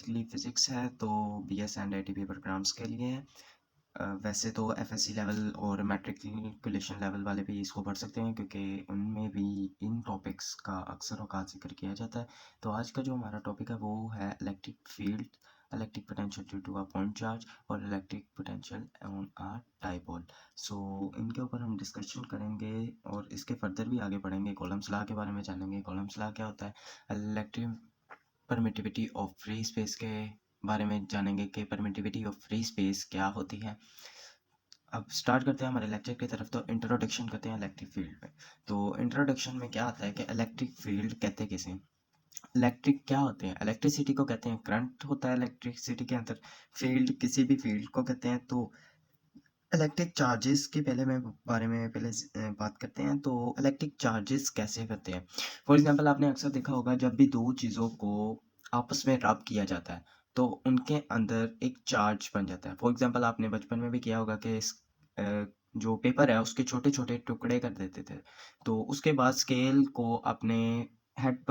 Basically physics है तो BS and ITB programmes के लिए है। वैसे तो एफएससी लेवल और मैट्रिकुलेशन लेवल वाले भी इसको पढ़ सकते हैं क्योंकि उनमें भी इन टॉपिक्स का अक्सर औकात ज़िक्र किया जाता है। तो आज का जो हमारा टॉपिक है वो है electric field, electric potential due to a point charge और electric potential on a dipole. So इनके ऊपर हम डिस्कशन करेंगे और इसके फर्दर भी आगे बढ़ेंगे। कॉलम्स लॉ के बारे में जानेंगे। कॉलम्स लॉ क्या होता है? Electric permittivity of free space के बारे में जानेंगे कि परमिटिविटी ऑफ फ्री स्पेस क्या होती है। अब स्टार्ट करते हैं हमारे लेक्चर की तरफ। तो इंट्रोडक्शन करते हैं इलेक्ट्रिक फील्ड में। तो इंट्रोडक्शन में क्या आता है कि इलेक्ट्रिक फील्ड कहते हैं किसे? इलेक्ट्रिक क्या होते हैं? इलेक्ट्रिसिटी को कहते हैं। करंट होता है इलेक्ट्रिसिटी के अंदर। फील्ड किसी भी फील्ड को कहते हैं। तो इलेक्ट्रिक चार्जेस के बारे में बात करते हैं। तो इलेक्ट्रिक चार्जेस कैसे करते हैं? फॉर एग्जांपल आपने अक्सर देखा होगा जब भी दो चीज़ों को आपस में रब किया जाता है तो उनके अंदर एक चार्ज बन जाता है। फॉर एग्जांपल आपने बचपन में भी किया होगा कि जो पेपर है उसके छोटे-छोटे टुकड़े कर देते थे। तो उसके बाद स्केल को अपने हेड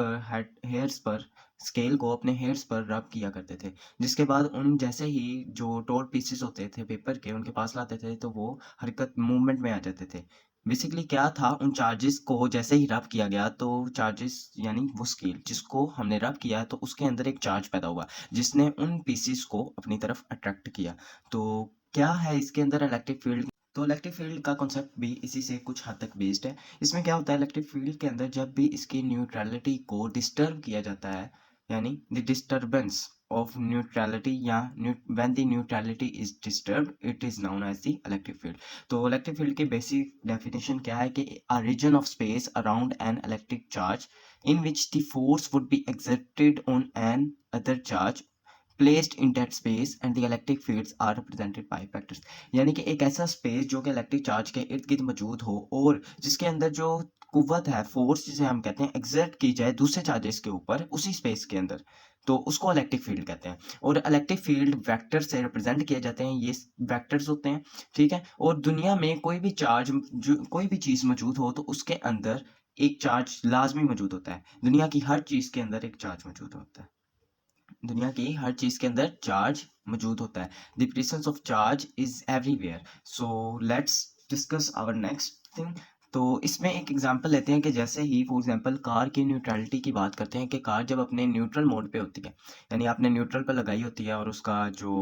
हेयर्स पर स्केल को अपने हेयर्स पर रब किया करते थे। जिसके बाद उन जैसे ही जो टोड पीसेस होते थे पेपर के उनके पास लाते थे तो वो हरकत मूवमेंट में आ जाते थे। बेसिकली क्या था, उन चार्जेस को जैसे ही रब किया गया तो चार्जेस यानी वो स्केल जिसको हमने रब किया तो उसके अंदर एक चार्ज पैदा हुआ जिसने उन पीसेस को अपनी तरफ अट्रैक्ट किया। तो क्या है इसके अंदर इलेक्ट्रिक फील्ड? तो इलेक्ट्रिक फील्ड का कॉन्सेप्ट भी इसी से कुछ हद तक बेस्ड है। इसमें क्या होता है, इलेक्ट्रिक फील्ड के अंदर जब भी इसकी न्यूट्रलिटी को डिस्टर्ब किया जाता है यानी द डिस्टर्बेंस of neutrality या when the neutrality is disturbed it is known as the electric field। तो electric field की basic definition क्या है कि a region of space around an electric charge in which the force would be exerted on an other charge placed in that space and the electric fields are represented by vectors। यानी कि एक ऐसा space जो कि electric charge के इर्द गिर्द मौजूद हो और जिसके अंदर जो कुव्वत है, फोर्स जिसे हम कहते हैं, एग्जर्ट की जाए दूसरे चार्जेस के ऊपर उसी स्पेस के अंदर, तो उसको इलेक्ट्रिक फील्ड कहते हैं। और इलेक्ट्रिक फील्ड वेक्टर से रिप्रेजेंट किए जाते हैं। ये वेक्टर्स होते हैं, ठीक है। और दुनिया में कोई भी चार्ज जो कोई भी चीज मौजूद हो तो उसके अंदर एक चार्ज लाजमी मौजूद होता है। दुनिया की हर चीज के अंदर एक चार्ज मौजूद होता है। दुनिया की हर चीज के अंदर चार्ज मौजूद होता है। The presence of charge is everywhere. So let's discuss our next thing. तो इसमें एक एग्जांपल लेते हैं कि जैसे ही फॉर एग्जांपल कार की न्यूट्रलिटी की बात करते हैं कि कार जब अपने न्यूट्रल मोड पे होती है यानी आपने न्यूट्रल पे लगाई होती है और उसका जो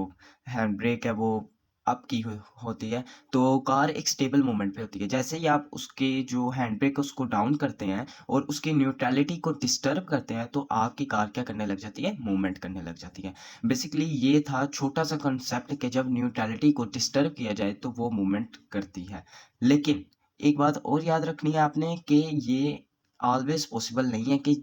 हैंड ब्रेक है वो अप की होती है तो कार एक स्टेबल मोमेंट पे होती है। जैसे ही आप उसके जो हैंड ब्रेक है उसको डाउन करते हैं और उसकी न्यूट्रलिटी को डिस्टर्ब करते हैं तो आपकी कार क्या करने लग जाती है? मूवमेंट करने लग जाती है। बेसिकली ये था छोटा सा कॉन्सेप्ट कि जब न्यूट्रलिटी को डिस्टर्ब किया जाए तो वो मूवमेंट करती है। लेकिन एक बात और याद रखनी है आपने कि ये ऑलवेज पॉसिबल नहीं है कि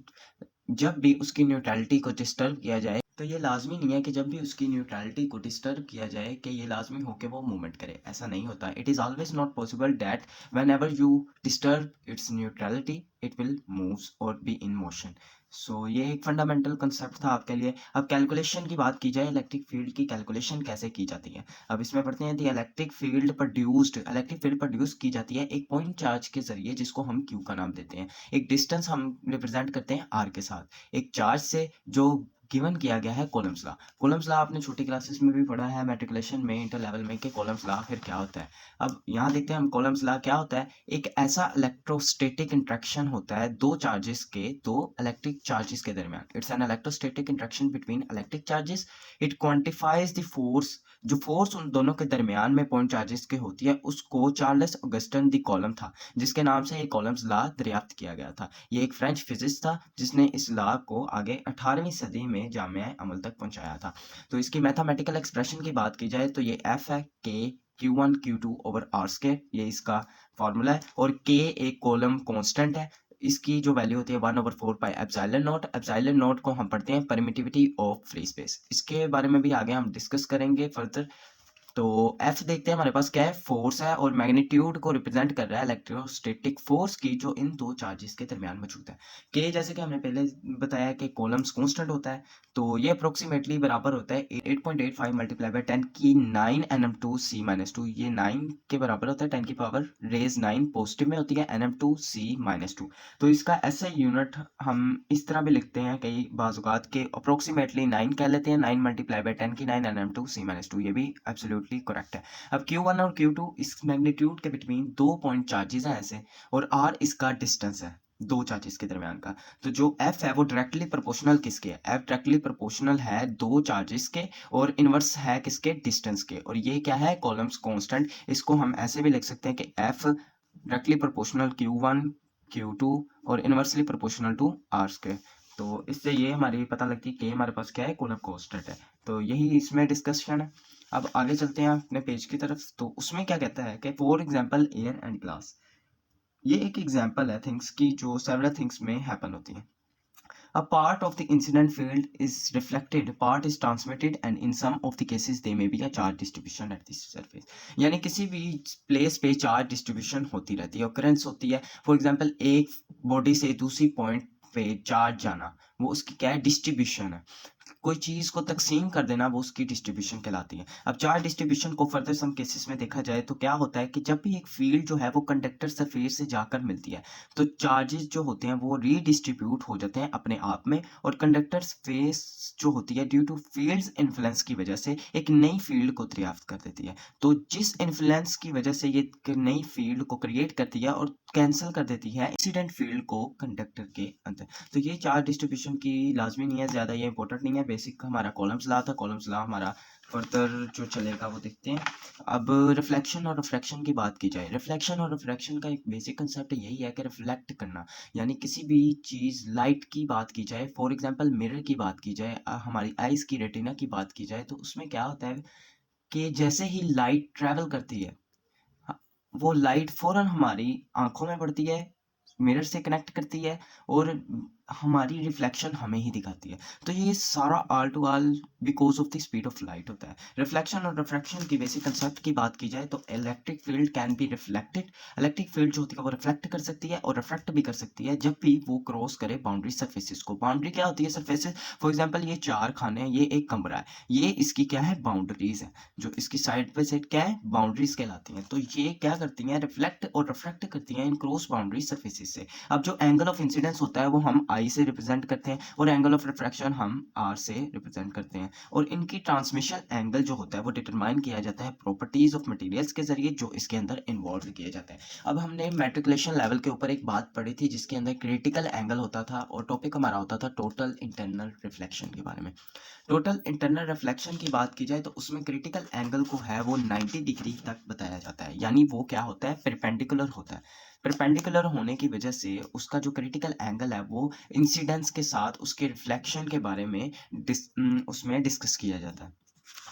जब भी उसकी न्यूट्रलिटी को डिस्टर्ब किया जाए तो ये लाजमी नहीं है कि जब भी उसकी न्यूट्रलिटी को डिस्टर्ब किया जाए कि ये लाजमी हो कि वो मूवमेंट करे। ऐसा नहीं होता। It is always not possible that when ever you disturb it's neutrality it will moves और बी इन मोशन। सो ये एक फंडामेंटल कंसेप्ट था आपके लिए। अब कैलकुलेशन की बात की जाए, इलेक्ट्रिक फील्ड की कैलकुलेशन कैसे की जाती है। अब इसमें पढ़ते हैं दी इलेक्ट्रिक फील्ड प्रोड्यूस की जाती है एक पॉइंट चार्ज के जरिए जिसको हम क्यू का नाम देते हैं। एक डिस्टेंस हम रिप्रेजेंट करते हैं आर के साथ एक चार्ज से जो गिवन किया गया है कॉलम्स लॉ। कॉलम्स लॉ आपने छोटी क्लासेस में भी पढ़ा है, मैट्रिकुलेशन में इंटर लेवल में कि कॉलम्स लॉ फिर क्या होता है। अब यहाँ देखते हैं हम कॉलम्स लॉ क्या होता है। एक ऐसा इलेक्ट्रोस्टैटिक इंटरेक्शन होता है दो चार्जेस के, दो इलेक्ट्रिक चार्जेस के दरमियान। It's an electrostatic interaction between electric charges. It quantifies the force. जो फोर्स उन दोनों के दरमियान में पॉइंट चार्जेस के होती है उसको चार्ल्स ऑगस्टन द कॉलम था जिसके नाम से ये कॉलम्स लॉ दरियाफ्त किया गया था। ये एक फ्रेंच फिजिस्ट था जिसने इस लॉ को आगे 18वीं सदी में जामिया अमल तक पहुंचाया था। तो इसकी मैथमेटिकल एक्सप्रेशन की बात की जाए तो ये एफ है के Q1 Q2 over are square, ये इसका फॉर्मूला है। और के एक कॉलम कांस्टेंट है। इसकी जो वैल्यू होती है 1/4 pi epsilon not. Epsilon not को हम पढ़ते हैं परमिटिविटी ऑफ फ्री स्पेस। इसके बारे में भी आगे हम डिस्कस करेंगे फर्दर। तो एफ देखते हैं हमारे पास क्या है, फोर्स है और मैग्नीट्यूड को रिप्रेजेंट कर रहा है इलेक्ट्रोस्टैटिक फोर्स की जो इन दो चार्जेस के दरमियान मौजूद है। के जैसे कि हमने पहले बताया कि कॉलम्स कांस्टेंट होता है, तो ये अप्रोक्सीमेटली बराबर होता है 8.85 मल्टीप्लाई बाय 10 की 9 nm2 c माइनस 2। ये 9 के बराबर होता है, 10 की पावर रेज 9 पॉजिटिव में होती है, nm2 c माइनस 2। तो इसका ऐसा यूनिट हम इस तरह भी लिखते हैं कई बाजुकात के अप्रोक्सीमेटली 9 कह लेते हैं, 9 मल्टीप्लाई बाय 10 की 9 nm2 c माइनस 2। ये भी एब्सोल्युटली करेक्ट है। अब Q1 और Q2 इस मैग्नीट्यूड के बिटवीन 2 पॉइंट चार्जेस हैं ऐसे, और R इसका डिस्टेंस है दो चार्जेस के दरमियान का। तो जो F है वो डायरेक्टली प्रोपोर्शनल किसके है, F डायरेक्टली प्रोपोर्शनल है दो चार्जेस के, और इनवर्स है किसके, डिस्टेंस के। और ये क्या है, कॉलम्स कांस्टेंट। इसको हम ऐसे भी लिख सकते हैं कि F directly proportional Q1 Q2 और inversely proportional to R square. तो इससे ये हमारी पता लगती है कि हमारे पास क्या है, कॉलम कांस्टेंट है। तो यही इसमें डिस्कशन है। अब आगे चलते हैं अपने पेज की तरफ। तो उसमें क्या कहता है कि for example air and glass, ये एक एग्जांपल है थिंग्स की जो सेवरल थिंग्स में हैपन होती हैं। A part of the incident field is reflected, part is transmitted, and in some of the cases there may be a charge distribution at the surface। यानी किसी भी place पे charge distribution होती रहती है, occurrence होती है। फॉर एग्जांपल एक बॉडी से दूसरी पॉइंट पे चार्ज जाना, वो उसकी क्या है, डिस्ट्रीब्यूशन है। कोई चीज को तकसीम कर देना वो उसकी डिस्ट्रीब्यूशन कहलाती है। अब चार्ज डिस्ट्रीब्यूशन को फर्दर सम केसेस में देखा जाए तो क्या होता है कि जब भी एक फील्ड जो है वो कंडक्टर सरफेस से जाकर मिलती है, तो चार्जेस जो होते हैं वो रीडिस्ट्रीब्यूट हो जाते हैं अपने आप में, और कंडक्टर स्पेस जो होती है ड्यू टू फील्ड्स इन्फ्लुएंस की वजह से एक नई फील्ड को दरियाफ्त कर देती है। तो जिस इन्फ्लुएंस की वजह से ये नई फील्ड को क्रिएट करती है और कैंसिल कर देती है इंसिडेंट फील्ड को कंडक्टर के अंदर। तो ये चार्ज डिस्ट्रीब्यूशन की लाजमी नहीं है, ज़्यादा ये इंपॉर्टेंट नहीं है। बेसिक हमारा कॉलम्स लॉ था, कॉलम्स लॉ हमारा फर्दर जो चलेगा वो देखते हैं। अब रिफ्लेक्शन और रिफ्रैक्शन की बात की जाए, रिफ्लेक्शन और रिफ्रैक्शन का एक बेसिक कंसेप्ट यही है कि रिफ्लेक्ट करना, यानी किसी भी चीज़, लाइट की बात की जाए, फॉर एग्जांपल मिरर की बात की जाए, हमारी आइज़ की रेटिना की बात की जाए, तो उसमें क्या होता है कि जैसे ही लाइट ट्रैवल करती है, हाँ, वो लाइट फौरन हमारी आंखों में पड़ती है, मिरर से कनेक्ट करती है, और हमारी रिफ्लेक्शन हमें ही दिखाती है। तो ये सारा all to all because of the speed of light होता है। रिफ्लेक्शन और रिफ्रैक्शन की बेसिक कंसेप्ट की बात की जाए तो electric field can be reflected, electric field जो होती है वो रिफ्लेक्ट कर सकती है और रिफ्रैक्ट भी कर सकती है जब भी वो क्रॉस करे बाउंड्री सर्फेसिस को। बाउंड्री क्या होती है, सर्फेसिस। फॉर एग्जाम्पल ये चार खाने हैं, ये एक कमरा है, ये इसकी क्या है, बाउंड्रीज है। जो इसकी साइड बाई साइड क्या है, बाउंड्रीज कहलाती हैं। तो ये क्या करती हैं, रिफ्लेक्ट और रिफ्रैक्ट करती हैं इन क्रॉस बाउंड्री सर्फेसिस से। अब जो एंगल ऑफ इंसिडेंस होता है वो हम आई से रिप्रेजेंट करते हैं, और एंगल ऑफ रिफ्रैक्शन हम आर से रिप्रेजेंट करते हैं, और इनकी ट्रांसमिशन एंगल जो होता है वो डिटरमाइन किया जाता है प्रॉपर्टीज ऑफ मटेरियल्स के जरिए जो इसके अंदर इन्वॉल्व किए जाते हैं। अब हमने मैट्रिकुलेशन लेवल के ऊपर एक बात पढ़ी थी जिसके अंदर क्रिटिकल एंगल होता था, और टॉपिक हमारा होता था टोटल इंटरनल रिफ्लेक्शन के बारे में। टोटल इंटरनल रिफ्लेक्शन की बात की जाए तो उसमें क्रिटिकल एंगल को है वो 90 डिग्री तक बताया जाता है, यानी वो क्या होता है, परपेंडिकुलर होता है। परपेंडिकुलर होने की वजह से उसका जो क्रिटिकल एंगल है वो इंसिडेंस के साथ उसके रिफ्लेक्शन के बारे में उसमें डिस्कस किया जाता है।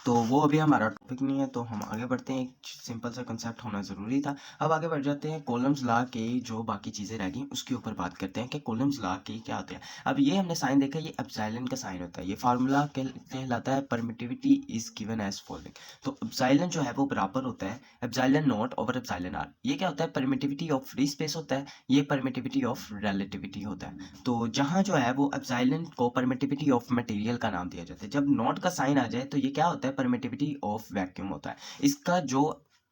तो वो अभी हमारा टॉपिक नहीं है, तो हम आगे बढ़ते हैं। एक सिंपल सा कंसेप्ट होना ज़रूरी था। अब आगे बढ़ जाते हैं, कॉलम्स लॉ के जो बाकी चीज़ें रह गई उसके ऊपर बात करते हैं कि कॉलम्स लॉ के क्या होते हैं। अब ये हमने साइन देखा, ये एप्सिलॉन का साइन होता है, ये फार्मूला कहलाता है permittivity is given as following. तो एप्सिलॉन जो है वो बराबर होता है epsilon naught over epsilon R. ये क्या होता है, परमिटिविटी ऑफ फ्री स्पेस होता है, ये परमिटिविटी ऑफ रिलेटिविटी होता है। तो जहाँ जो है वो एप्सिलॉन को परमिटिविटी ऑफ मटेरियल का नाम दिया जाता है। जब नॉट का साइन आ जाए तो ये क्या होता है, परमिटिविटी ऑफ वैक्यूम होता है। इसका जो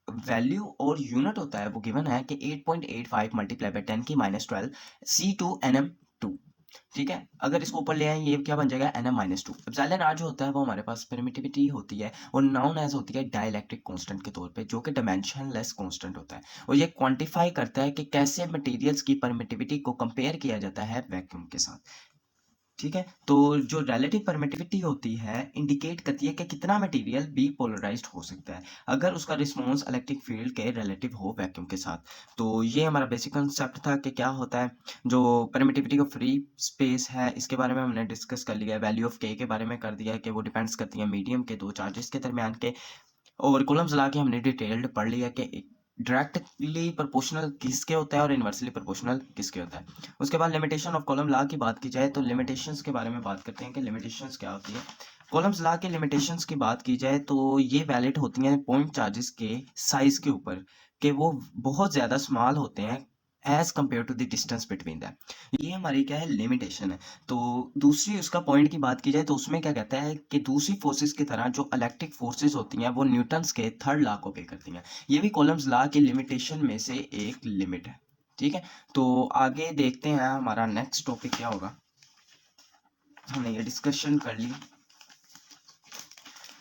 वैल्यू और यूनिट होता है वो गिवन है कि 8.85 मल्टीप्लाई बाय 10 की -12 C2nm2। ठीक है, अगर इसको ऊपर ले आए ये क्या बन जाएगा, nm-2। एप्सिलॉन आर जो होता है वो हमारे पास परमिटिविटी होती है और नाउन एज होती है डाइलेक्ट्रिक कांस्टेंट के तौर पे, जो कि डायमेंशनलेस कांस्टेंट होता है, और ये क्वांटिफाई करता है कि कैसे मटेरियल्स की परमिटिविटी को कंपेयर किया जाता है वैक्यूम के साथ। ठीक है, तो जो रिलेटिव परमिटिविटी होती है इंडिकेट करती है कि कितना मटेरियल बी पोलराइज्ड हो सकता है अगर उसका रिस्पॉन्स इलेक्ट्रिक फील्ड के रिलेटिव हो वैक्यूम के साथ। तो ये हमारा बेसिक कंसेप्ट था कि क्या होता है जो परमिटिविटी ऑफ फ्री स्पेस है, इसके बारे में हमने डिस्कस कर लिया है। वैल्यू ऑफ के बारे में कर दिया है कि वो डिपेंड्स करती है मीडियम के दो चार्जेस के दरमियान के, और कॉलम्स ला के हमने डिटेल्ड पढ़ लिया कि डायरेक्टली प्रोपोर्शनल किसके होता है और इनवर्सली प्रोपोर्शनल किसके होता है। उसके बाद लिमिटेशन ऑफ कॉलम लॉ की बात की जाए तो लिमिटेशंस के बारे में बात करते हैं कि लिमिटेशंस क्या होती है। कॉलम्स लॉ के लिमिटेशंस की बात की जाए तो ये वैलिड होती हैं पॉइंट चार्जेस के साइज के ऊपर, कि वो बहुत ज़्यादा स्मॉल होते हैं as compare to the distance between them. ये हमारी क्या है, लिमिटेशन है। तो दूसरी उसका पॉइंट की बात की जाए तो उसमें क्या कहता है कि दूसरी फोर्सेस की तरह जो इलेक्ट्रिक फोर्सेस होती हैं वो न्यूटन्स के थर्ड लॉ को पे करती हैं। ये भी कॉलम्स लॉ की लिमिटेशन में से एक लिमिट है। ठीक है, तो आगे देखते हैं हमारा नेक्स्ट टॉपिक क्या होगा। हमने ये डिस्कशन कर ली।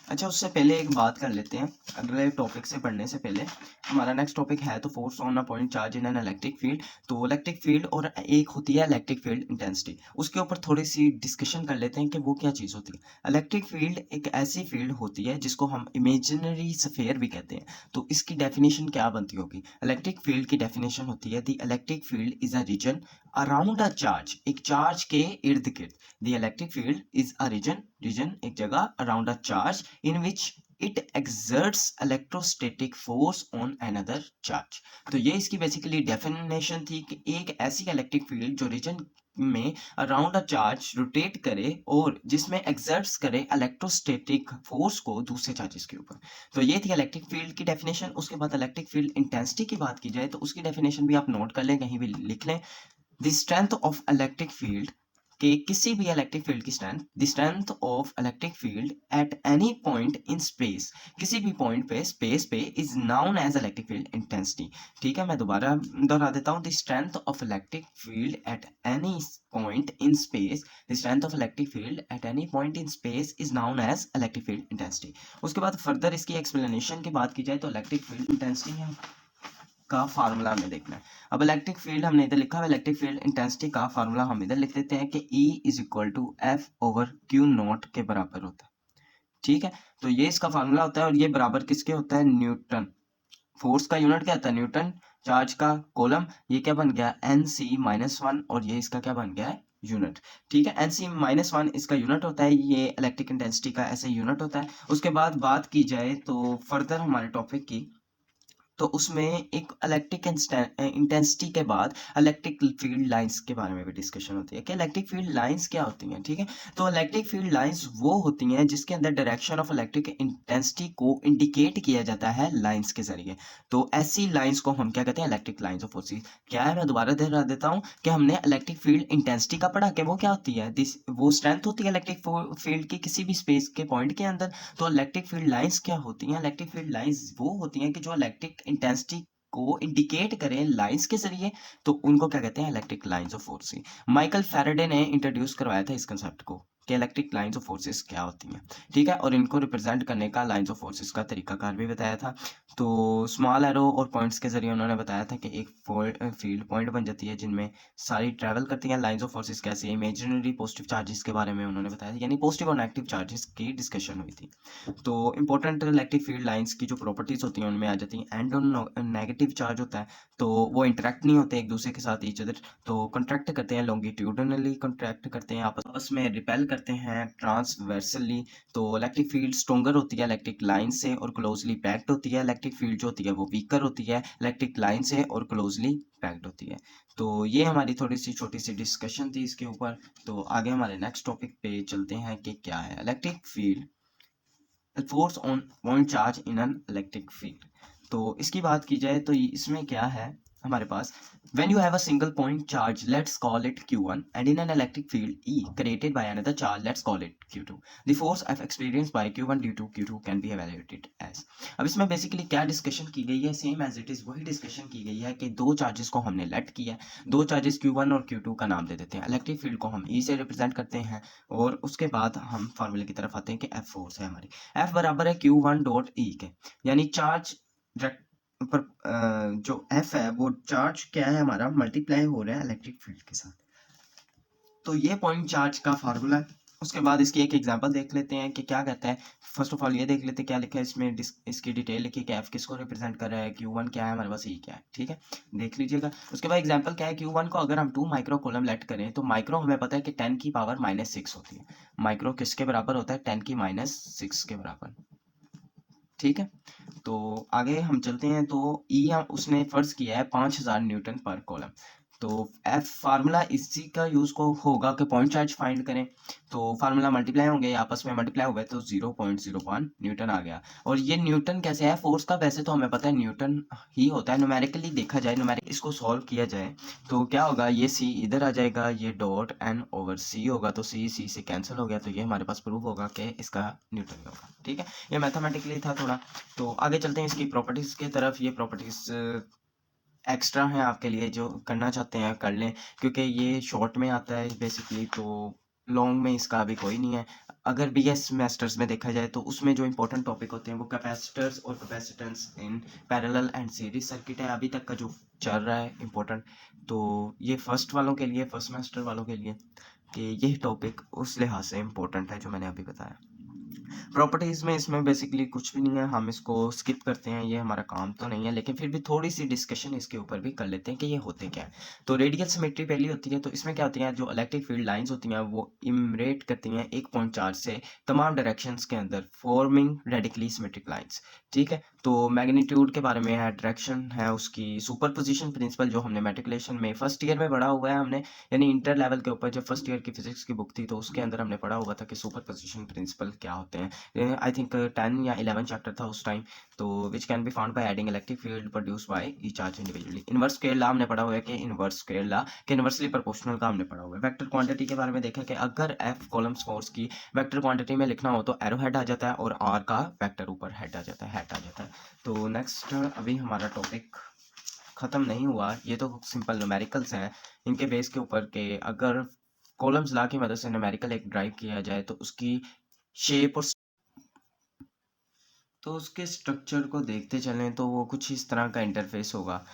अच्छा, उससे पहले एक बात कर लेते हैं, अगले टॉपिक से पढ़ने से पहले। हमारा नेक्स्ट टॉपिक है तो force on a point charge in an electric field. तो इलेक्ट्रिक फील्ड और एक होती है इलेक्ट्रिक फील्ड इंटेंसिटी, उसके ऊपर थोड़ी सी डिस्कशन कर लेते हैं कि वो क्या चीज़ होती है। इलेक्ट्रिक फील्ड एक ऐसी फील्ड होती है जिसको हम इमेजिनरी स्फीयर भी कहते हैं। तो इसकी डेफिनेशन क्या बनती होगी? इलेक्ट्रिक फील्ड की डेफिनेशन होती है the electric field is a region around a charge, एक चार्ज के इर्द गिर्द। The electric field is a region एक जगह around a charge in which it exerts electrostatic force on another charge। तो ये इसकी बेसिकली डेफिनेशन थी कि एक ऐसी इलेक्ट्रिक फील्ड जो रीजन में अराउंड अ चार्ज रोटेट करे और जिसमें एक्सर्ट्स करे इलेक्ट्रोस्टैटिक फोर्स को दूसरे चार्जेस के ऊपर। तो ये थी इलेक्ट्रिक फील्ड की डेफिनेशन। उसके बाद इलेक्ट्रिक फील्ड इंटेंसिटी की बात की जाए तो उसकी डेफिनेशन भी आप नोट कर लें, कहीं भी लिख लें। The strength of electric field, कि किसी भी इलेक्ट्रिक फील्ड की strength, the strength of electric field at any point in space, किसी भी पॉइंट पे स्पेस पे, is known as electric field intensity. ठीक है, मैं दोबारा दोहरा देता हूँ। The strength of electric field at any point in space, the strength of electric field at any point in space is known as electric field intensity. उसके बाद further इसकी एक्सप्लेनेशन की बात की जाए तो इलेक्ट्रिक फील्ड इंटेंसिटी का formula हमें देखना है। अब इलेक्ट्रिक फील्ड हमने इधर लिखा हुआ, इलेक्ट्रिक फील्ड इंटेंसिटी का फार्मूला हम इधर लिख देते हैं कि E is equal to F over Q naught के बराबर होता है। ठीक है, तो ये इसका फार्मूला होता है और ये बराबर किसके होता है? न्यूटन। फोर्स का यूनिट क्या होता है? न्यूटन। चार्ज का कॉलम, ये क्या बन गया? NC-1, और ये इसका क्या बन गया है? यूनिट। ठीक है, NC-1 इसका यूनिट होता है, ये इलेक्ट्रिक इंटेंसिटी का ऐसे यूनिट होता है। उसके बाद बात की जाए तो फर्दर हमारे टॉपिक की, तो उसमें एक इलेक्ट्रिक इंटेंसिटी के बाद इलेक्ट्रिक फील्ड लाइंस के बारे में भी डिस्कशन होती है कि इलेक्ट्रिक फील्ड लाइंस क्या होती हैं। ठीक है, तो इलेक्ट्रिक फील्ड लाइंस वो होती हैं जिसके अंदर डायरेक्शन ऑफ इलेक्ट्रिक इंटेंसिटी को इंडिकेट किया जाता है लाइंस के जरिए। तो ऐसी लाइंस को हम क्या कहते हैं? Electric lines of forces. क्या है, मैं दोबारा दोहरा देता हूँ कि हमने इलेक्ट्रिक फील्ड इंटेंसिटी का पढ़ा कि वो क्या होती है, दिस वो स्ट्रेंथ होती है इलेक्ट्रिक फील्ड की किसी भी स्पेस के पॉइंट के अंदर। तो इलेक्ट्रिक फील्ड लाइंस क्या होती हैं? इलेक्ट्रिक फील्ड लाइंस वो होती हैं कि जो इलेक्ट्रिक इंटेंसिटी को इंडिकेट करें लाइंस के जरिए, तो उनको क्या कहते हैं? Electric lines of forces. Michael Faraday ने इंट्रोड्यूस करवाया था इस कंसेप्ट को कि इलेक्ट्रिक लाइंस ऑफ फोर्सेस क्या होती हैं। ठीक है, और इनको रिप्रेजेंट करने का लाइंस ऑफ फोर्सेस का तरीकाकार भी बताया था। तो स्मॉल एरो और पॉइंट्स के जरिए उन्होंने बताया था कि एक फील्ड पॉइंट बन जाती है जिनमें सारी ट्रैवल करती हैं लाइंस ऑफ फोर्सेस कैसे। इमेजिनरी पॉजिटिव चार्जेस के बारे में उन्होंने बताया था, यानी पॉजिटिव और नेगेटिव चार्जेस की डिस्कशन हुई थी। तो इंपॉर्टेंट इलेक्ट्रिक फील्ड लाइंस की जो प्रॉपर्टीज होती हैं उनमें आ जाती हैं। एंड नेगेटिव चार्ज होता है तो वो इंटरेक्ट नहीं होते एक दूसरे के साथ ईच अदर, तो कंट्रैक्ट करते हैं, लॉन्गिट्यूडनली कंट्रैक्ट करते हैं, आपस में रिपेल करते हैं ट्रांसवर्सली। तो इलेक्ट्रिक फील्ड स्ट्रोंगर होती है इलेक्ट्रिक लाइन से और क्लोजली पैक्ड होती है। इलेक्ट्रिक फील्ड जो होती है वो वीकर होती है इलेक्ट्रिक लाइन से और क्लोजली पैक्ड होती है। तो ये हमारी थोड़ी सी छोटी सी डिस्कशन थी इसके ऊपर। तो आगे हमारे नेक्स्ट टॉपिक पे चलते हैं कि क्या है electric field, force on point charge in an electric field. तो इसकी बात की जाए तो इसमें क्या है हमारे पास, when you have a single point charge, let's call it q1, and in an electric field E created by another charge, let's call it q2, the force F experienced by q1 due to q2 can be evaluated as। अब इसमें basically क्या discussion की गई है? Same as it is वही discussion की गई है कि दो चार्जेस को हमने लेट किया है, दो चार्जेस q1 और q2 का नाम दे देते हैं, इलेक्ट्रिक फील्ड को हम E से रिप्रेजेंट करते हैं और उसके बाद हम फार्मूले की तरफ आते हैं कि F फोर्स है हमारी। F बराबर है q1 डॉट E के, यानी चार्ज पर जो F है वो चार्ज क्या है हमारा, मल्टीप्लाई हो रहा है इलेक्ट्रिक फील्ड के साथ। तो ये पॉइंट चार्ज का फार्मूला है। उसके बाद इसकी एक एग्जांपल देख लेते हैं कि क्या कहता है। फर्स्ट ऑफ ऑल ये देख लेते हैं क्या लिखा है इसमें, इसकी डिटेल लिखी कि F किसको रिप्रेजेंट कर रहा है, Q1 क्या है हमारे पास, E क्या है। ठीक है, देख लीजिएगा। उसके बाद एग्जांपल क्या है, Q1 को अगर हम 2 माइक्रो कूलम लेट करें तो माइक्रो हमें पता है कि 10 की पावर -6 होती है। माइक्रो किसके बराबर होता है? 10 की -6 के बराबर। ठीक है, तो आगे हम चलते हैं। तो ई उसने फर्ज किया है 5000 न्यूटन पर कॉलम। तो एफ फार्मूला इसी का यूज़ को होगा कि पॉइंट चार्ज फाइंड करें, तो फार्मूला मल्टीप्लाई होंगे, आपस में मल्टीप्लाई हुए तो 0.01 न्यूटन आ गया। और ये न्यूटन कैसे है फोर्स का, वैसे तो हमें पता है न्यूटन ही होता है, न्यूमेरिकली देखा जाए, न्यूमेरिक इसको सॉल्व किया जाए तो क्या होगा, ये सी इधर आ जाएगा, ये डॉट एन ओवर सी होगा, तो सी सी से कैंसिल हो गया, तो ये हमारे पास प्रूफ होगा कि इसका न्यूटन का होगा। ठीक है, ये मैथमेटिकली था थोड़ा। तो आगे चलते हैं इसकी प्रॉपर्टीज़ की तरफ। ये प्रॉपर्टीज़ एक्स्ट्रा हैं आपके लिए, जो करना चाहते हैं कर लें, क्योंकि ये शॉर्ट में आता है बेसिकली, तो लॉन्ग में इसका अभी कोई नहीं है। अगर बीएस सेमेस्टर्स में देखा जाए तो उसमें जो इंपॉर्टेंट टॉपिक होते हैं वो कैपेसिटर्स और capacitance in parallel and series circuit है, अभी तक का जो चल रहा है इंपॉर्टेंट। तो ये फर्स्ट वालों के लिए, फर्स्ट सेमेस्टर वालों के लिए, कि ये टॉपिक उस लिहाज से इंपॉर्टेंट है जो मैंने अभी बताया। प्रॉपर्टीज़ में इसमें बेसिकली कुछ भी नहीं है, हम इसको स्किप करते हैं, ये हमारा काम तो नहीं है, लेकिन फिर भी थोड़ी सी डिस्कशन इसके ऊपर भी कर लेते हैं कि ये होते क्या है। तो रेडियल सिमेट्री पहली होती है, तो इसमें क्या होती है, जो इलेक्ट्रिक फील्ड लाइंस होती हैं वो इमरेट करती हैं एक पॉइंट चार्ज से तमाम डायरेक्शंस के अंदर, फॉर्मिंग रेडिकली सिमेट्रिक लाइंस। ठीक है, तो मैग्नीट्यूड के बारे में है, डायरेक्शन है उसकी, सुपरपोजिशन प्रिंसिपल जो हमने मैट्रिकुलेशन में फर्स्ट ईयर में पढ़ा हुआ है हमने, यानी इंटर लेवल के ऊपर जब फर्स्ट ईयर की फिजिक्स की बुक थी तो उसके अंदर हमने पढ़ा हुआ था कि सुपरपोजिशन प्रिंसिपल क्या होते हैं। आई थिंक 10 या 11 चैप्टर था उस टाइम। तो which can be found by adding electric field produce by each charge individually. Inverse square law हमने पढ़ा हुआ है कि इनवर्स स्क्वायर लॉ के इनवर्सली प्रोपोर्शनल का हमने पढ़ा हुआ है। वेक्टर क्वांटिटी के बारे में देखा कि अगर एफ कॉलम्स फोर्स की वेक्टर क्वांटिटी में लिखना हो तो एरो हेड आ जाता है और आर का वेक्टर ऊपर हेड आ जाता है, हेड आ जाता है। तो नेक्स्ट अभी हमारा टॉपिक ख़त्म नहीं हुआ, ये तो सिंपल न्यूमेरिकल्स हैं, इनके बेस के ऊपर के अगर कॉलम्स लॉ की मदद से न्यूमेरिकल एक ड्राइव किया जाए तो उसकी शेप और तो उसके स्ट्रक्चर को देखते चलें तो वो कुछ इस तरह का इंटरफेस होगा।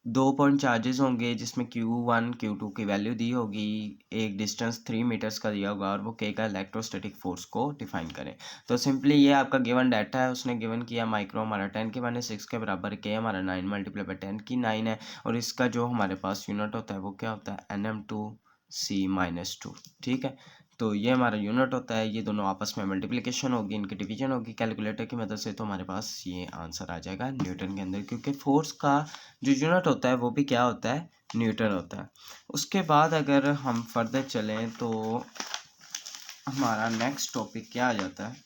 2 पॉइंट चार्जेस होंगे जिसमें Q1 Q2 की वैल्यू दी होगी, एक डिस्टेंस 3 मीटर्स का दिया होगा और वो K का इलेक्ट्रोस्टैटिक फोर्स को डिफाइन करें। तो सिंपली ये आपका गिवन डाटा है, उसने गिवन किया माइक्रो हमारा 10 के माइनस 6 के बराबर, K हमारा 9 मल्टीप्लाई बाई 10 की 9 है, और इसका जो हमारे पास यूनिट होता है वो क्या होता है, NM2C-2। ठीक है, तो ये हमारा यूनिट होता है, ये दोनों आपस में मल्टीप्लिकेशन होगी, इनकी डिवीजन होगी कैलकुलेटर की मदद से, तो हमारे पास ये आंसर आ जाएगा न्यूटन के अंदर, क्योंकि फोर्स का जो यूनिट होता है वो भी क्या होता है, न्यूटन होता है। उसके बाद अगर हम फर्दर चलें तो हमारा नेक्स्ट टॉपिक क्या आ जाता है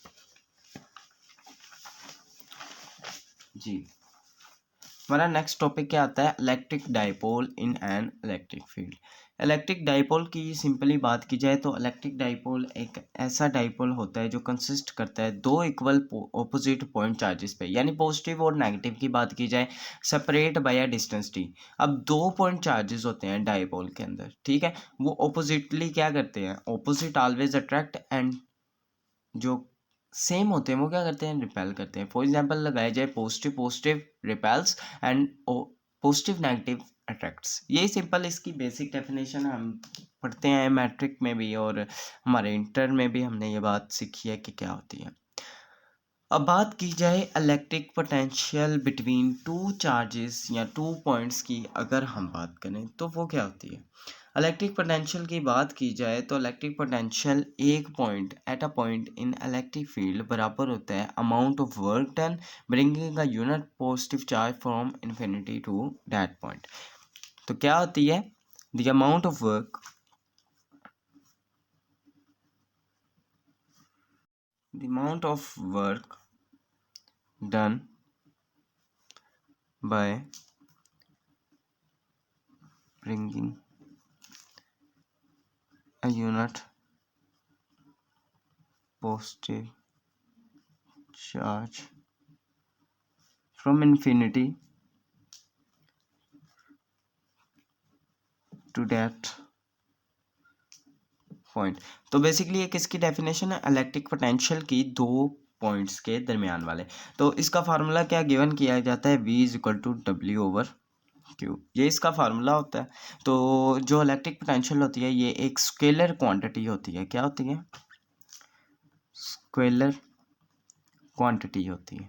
जी, हमारा नेक्स्ट टॉपिक क्या आता है, electric dipole in an electric field. Electric dipole की सिंपली बात की जाए तो इलेक्ट्रिक डाइपोल एक ऐसा डाइपोल होता है जो कंसिस्ट करता है दो इक्वल ऑपोजिट पॉइंट चार्जेस पे, यानी पॉजिटिव और नेगेटिव की बात की जाए, separate by a distance T. अब 2 पॉइंट चार्जेस होते हैं डाइपोल के अंदर, ठीक है, वो ऑपोजिटली क्या करते हैं, ऑपोजिट ऑलवेज अट्रैक्ट, एंड जो सेम होते हैं वो क्या करते हैं, रिपेल करते हैं। फॉर एग्जांपल लगाया जाए positive positive repels and positive negative attracts, यही सिंपल इसकी बेसिक डेफिनेशन हम पढ़ते हैं मैट्रिक में भी, और हमारे इंटर में भी हमने ये बात सीखी है कि क्या होती है। अब बात की जाए electric potential between two charges या 2 पॉइंट्स की, अगर हम बात करें तो वो क्या होती है। इलेक्ट्रिक पोटेंशियल की बात की जाए तो इलेक्ट्रिक पोटेंशियल एक point at a point in electric field बराबर होता है amount of work done bringing a unit positive charge from infinity to that point. तो क्या होती है, the amount of work, the amount of work done by bringing a unit positive charge from infinity to that point। तो basically ये किसकी definition है, electric potential की दो पॉइंट्स के दरमियान वाले। तो इसका फार्मूला क्या गिवन किया जाता है, V is equal to W over Q, ये इसका फार्मूला होता है। तो जो इलेक्ट्रिक पोटेंशियल होती है ये एक स्केलर क्वांटिटी होती है, क्या होती है, स्केलर क्वांटिटी होती है।